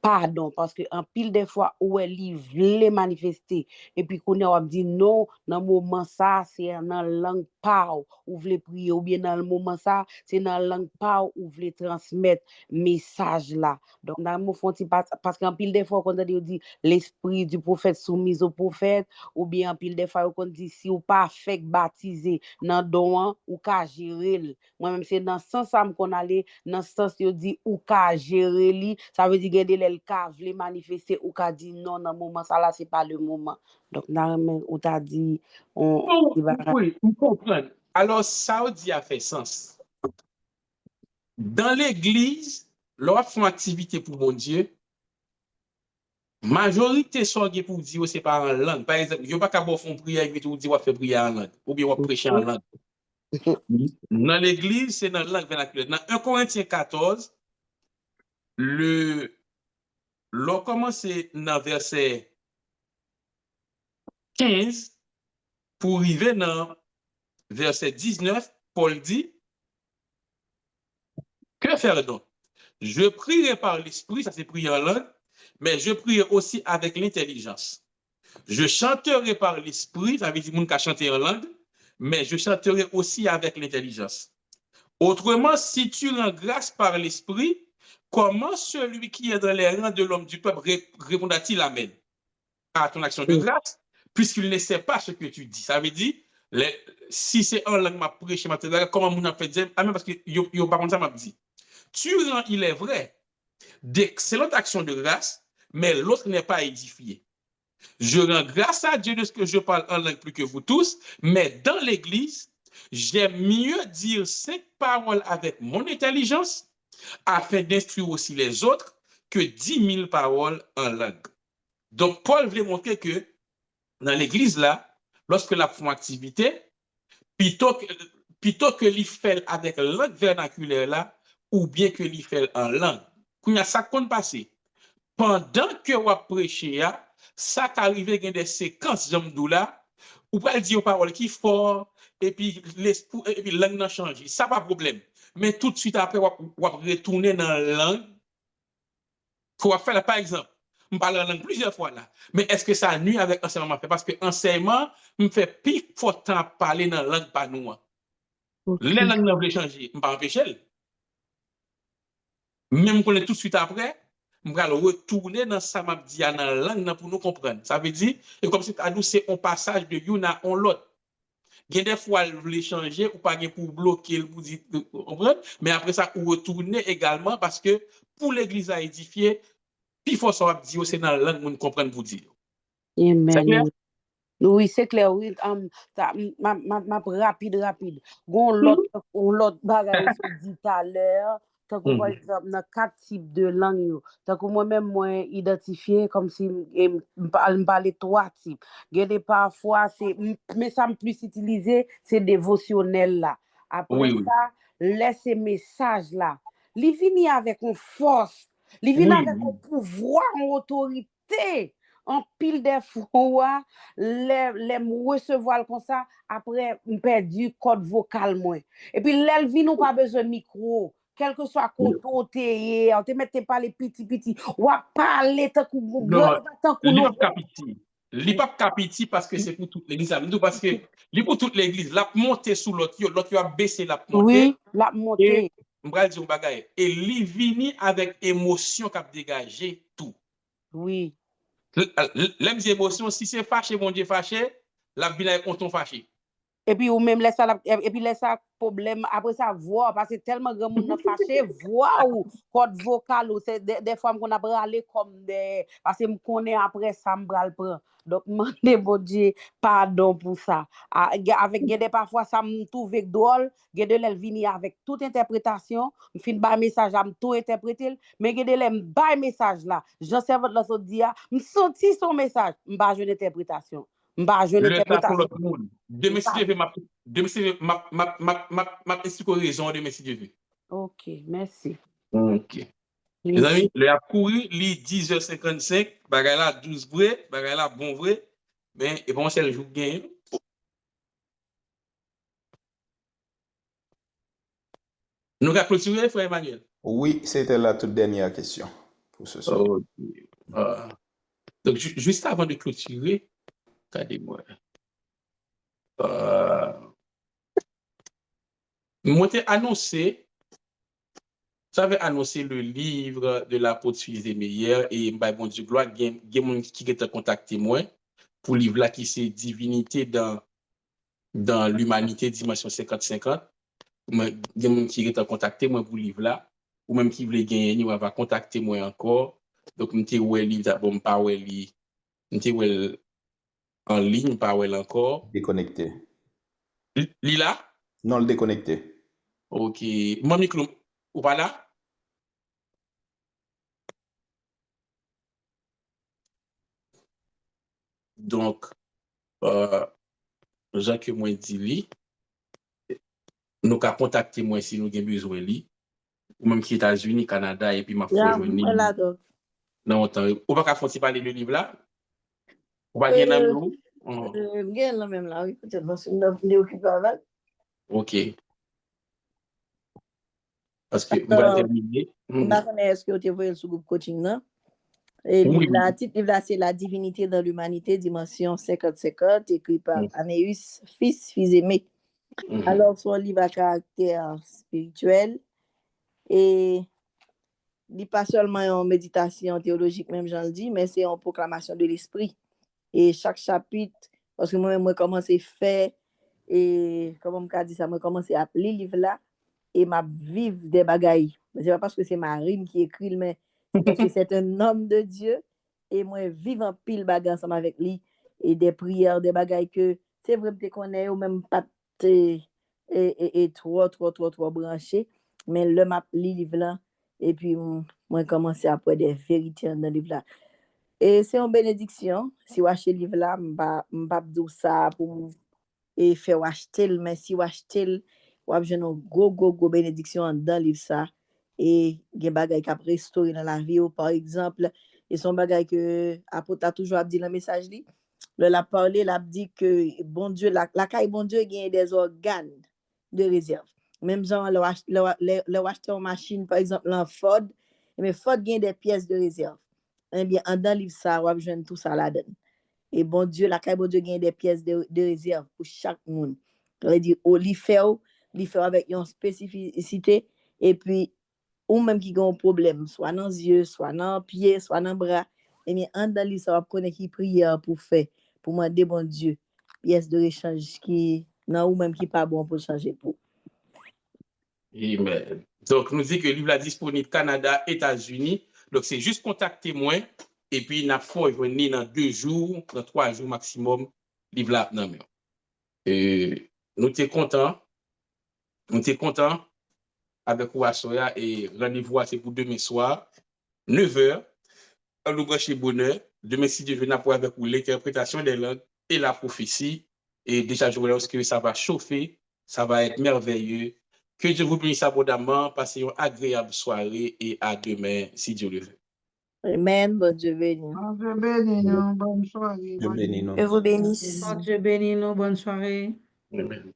pardon parce que en pile des fois où elle voulait manifester et puis qu'on a dit non dans le moment ça c'est dans langue pas ou voulait prier ou bien dans le moment ça c'est dans langue pas ou voulait transmettre message là donc dans le fond parce qu'en pile des fois quand on dit l'esprit du prophète soumis au prophète ou bien en pile des fois on dit si ou pas fait baptiser dans don ou ka gérer moi même c'est dans ce sens ça qu'on allait dans ce sens yo dit ou ka gérer li ça veut dire gade ka vle manifester ou ka dit non dans moment ça là c'est pas le moment donc dans ou t'a dit oui, on comprend. Alors ça dit a fait sens. Dans l'église, lorsqu'on fait une activité pour mon Dieu, majorité sorge pour dire c'est pas en langue. Par exemple, yo pas ka bo font prière et tout dire on fait prière en langue ou bien on prêcher en langue. Dans l'église, c'est dans la langue vernaculaire. Dans 1 Corinthiens 14, l'on commence dans verset 15 pour arriver dans verset 19, Paul dit, que faire donc? Je prierai par l'esprit, ça c'est prier en langue, mais je prierai aussi avec l'intelligence. Je chanterai par l'esprit, ça veut dire moun ka chanter en langue, mais je chanterai aussi avec l'intelligence. Autrement, si tu rends grâce par l'esprit, comment celui qui est dans les rangs de l'homme du peuple répondra-t-il Amen à ton action de grâce, puisqu'il ne sait pas ce que tu dis? Ça veut dire, si c'est en langue, ma prêche, comment mon a fait dire Amen, parce que yo par contre ça m'a dit. Tu rends, il est vrai, d'excellentes actions de grâce, mais l'autre n'est pas édifié. Je rends grâce à Dieu de ce que je parle en langue plus que vous tous, mais dans l'église, j'aime mieux dire 5 paroles avec mon intelligence afin d'instruire aussi les autres que 10 000 paroles en langue. Donc, Paul voulait montrer que dans l'église là, lorsque la font activité, plutôt que l'y fait avec langue vernaculaire là, ou bien que l'y fait en langue. Quand il y a ça qu'on passe, pendant que vous prêchez, ça t'arrive il y a des séquences j'aime là, ou pas dire aux paroles qui fort, et puis l'esprit, et puis langue n'a changé. Ça pas de problème. Mais tout de suite après, vous retourner dans la langue. Pour faire, par exemple, je parle en langue plusieurs fois là. Mais est-ce que ça nuit avec enseignement? Parce que enseignement me fait plus fort temps parler dans la langue pas nous. Okay. Les langues n'ont pas changé, je ne pas empêcher. Même qu'on est tout de suite après, je vais retourner dans ça m'a dit dans la langue pour nous comprendre. Ça veut dire, et comme c'est à nous, c'est un passage de l'une à l'autre. Il y a des fois, vous voulez changer ou pas pour bloquer, vous dites, mais après ça, vous retournez également parce que pour l'église à édifier, puis il faut savoir dire, c'est dans la langue que nous comprenons vous dire. Amen. Oui, c'est clair, oui. Rapide. L'autre bagage dit tout à l'heure, Tant que par exemple, dans 4 types de langues, tant que moi-même, moi, identifié comme si je parlais 3 types. Regardez, parfois, mais ça me plus utilisé, c'est dévotionnel là. Après ça, laissez message là. Il vient avec une force, il vient avec un pouvoir, une autorité. En pile des fois, les recevoir comme ça, après, on perd du code vocal moins. Et puis, l'elvi, nous pas besoin de micro. Quel que soit côté, on te mette pas les petits, ou à parler tant que l'IPAP capiti. L'IPAP capiti parce que c'est pour toute l'église. Parce que c'est pour toute l'église. La montée sous l'autre a baissé la montée. Oui, la montée. Et li vini avec émotion qui a dégagé tout. Oui. Les émotions, si c'est fâché, mon Dieu fâché, la vie est content fâché. Et puis, ou même laisse ça problème, après ça, voix, parce que tellement grand monde fâché, voix ou code vocal, ou c'est des fois qu'on a bralé comme des, parce que me connaît après ça, me bral prend. Donc, demandez bon Dieu pardon pour ça. Avec des parfois, ça me trouve drôle, des vini avec toute interprétation, me fin ba message, à me tout interpréter, mais des ba message là, j'en sais votre la dit, me senti son message, me ba une interprétation. Le temps pour l'autre monde. De messieurs, ma raison de messieurs. Ok, merci. Ok. Les amis, le a couru, li 10h55, bagay la 12 vrai, bagay la bon vrai, mais et bon, c'est le jour gain. Nous avons clôturé, frère Emmanuel. Oui, c'était la toute dernière question pour ce soir. Okay. Donc, juste avant de clôturer, regardez-moi. Moi, j'ai annoncé, j'avais annoncé le livre de l'apôtre Suisse Meyer et bon Dieu gloire, il y a des gens qui ont contacté moi pour le livre là qui c'est Divinité dans l'humanité, dimension 50-50. Il y a des gens qui ont contacté moi pour le livre là, ou même qui voulaient gagner, on va contacter moi encore. Donc, je suis ouais livre, bon, pas ouais livre, je suis ouais en ligne, pas ouais encore. Déconnecté. Lila? Non, le déconnecté. Ok. Mon micro, ou pas là? Donc, Jacques moi dit li, nous avons contacté moi si nous avons besoin li, ou même qui États-Unis, Canada, et puis ma foi journée. Non, ou pas qu'à parler de livre là? Ou pas bien dans nous? Bien là même là, oui, peut-être parce que nous occupés avec. Ok. Parce que vous allez terminer. Est-ce que vous avez le groupe coaching là? Et le titre livre là, c'est La divinité dans l'humanité, dimension 50-50, écrit par Anéus, fils aimé. Alors, son livre à caractère spirituel et il n'est pas seulement en méditation théologique, même j'en le dis, mais c'est en proclamation de l'esprit. Et chaque chapitre, parce que moi-même, moi, commencé à faire, et comment on dit ça, moi, commencé à lire le livre là, et m'a vivre des bagailles. C'est pas parce que c'est Marine qui écrit, mais c'est parce que c'est un homme de Dieu, et moi, vivre en pile bagaille ensemble avec lui, et des prières, des bagailles que, c'est vrai que tu connais, ou même pas, et trop branché, mais le m'a li livre là, et puis, moi, commencé à prendre des vérités dans le livre là. Et c'est une bénédiction. Si vous achetez le livre là, je ne vais pas dire ça pour et faire acheter, mais si vous achetez, vous avez une gros bénédiction dans le livre ça. Et il y a des bagages qui ont restauré dans la vie. Par exemple, et son bagage que apôtre a toujours dit dans le message, il a parlé, il a dit que bon Dieu, la caille bon Dieu gagne des organes de réserve. Même genre, le acheter une machine, par exemple, en Ford, mais Ford gagne des pièces de réserve. Eh bien, dans le livre ça, on va joindre tout ça là-dedans. Et bon Dieu, la caille bon Dieu gagne des pièces de réserve pour chaque monde. On dit, il fait avec une spécificité, et puis, ou même qui a un problème, soit dans les yeux, soit dans les pieds, soit dans les bras, et bien, dans le livre ça, on va connaître qui prière pour faire, pour demander bon Dieu, pièces de rechange qui, non, ou même qui pas bon pour changer pour. Amen. Donc, nous dit que le livre est disponible Canada, États-Unis. Donc, c'est juste contacter moi. Et puis, il n'a pas venir dans 2 jours, dans 3 jours maximum, le livre là. Non, mais, nous sommes contents. Nous sommes contents avec Ouassoya et rendez-vous c'est pour demain soir, 9h. Nous brancher bonheur. Demain, si Dieu veut, pour avec vous l'interprétation des langues et la prophétie. Et déjà, je vois que ça va chauffer, ça va être merveilleux. Que Dieu vous bénisse abondamment. Passez une agréable soirée et à demain, si Dieu le veut. Amen. Bon Dieu béni. Bon Dieu béni nous. Bonne soirée. Dieu béni nous. Que vous bénisse. Bon Dieu béni nous. Bonne soirée. Amen.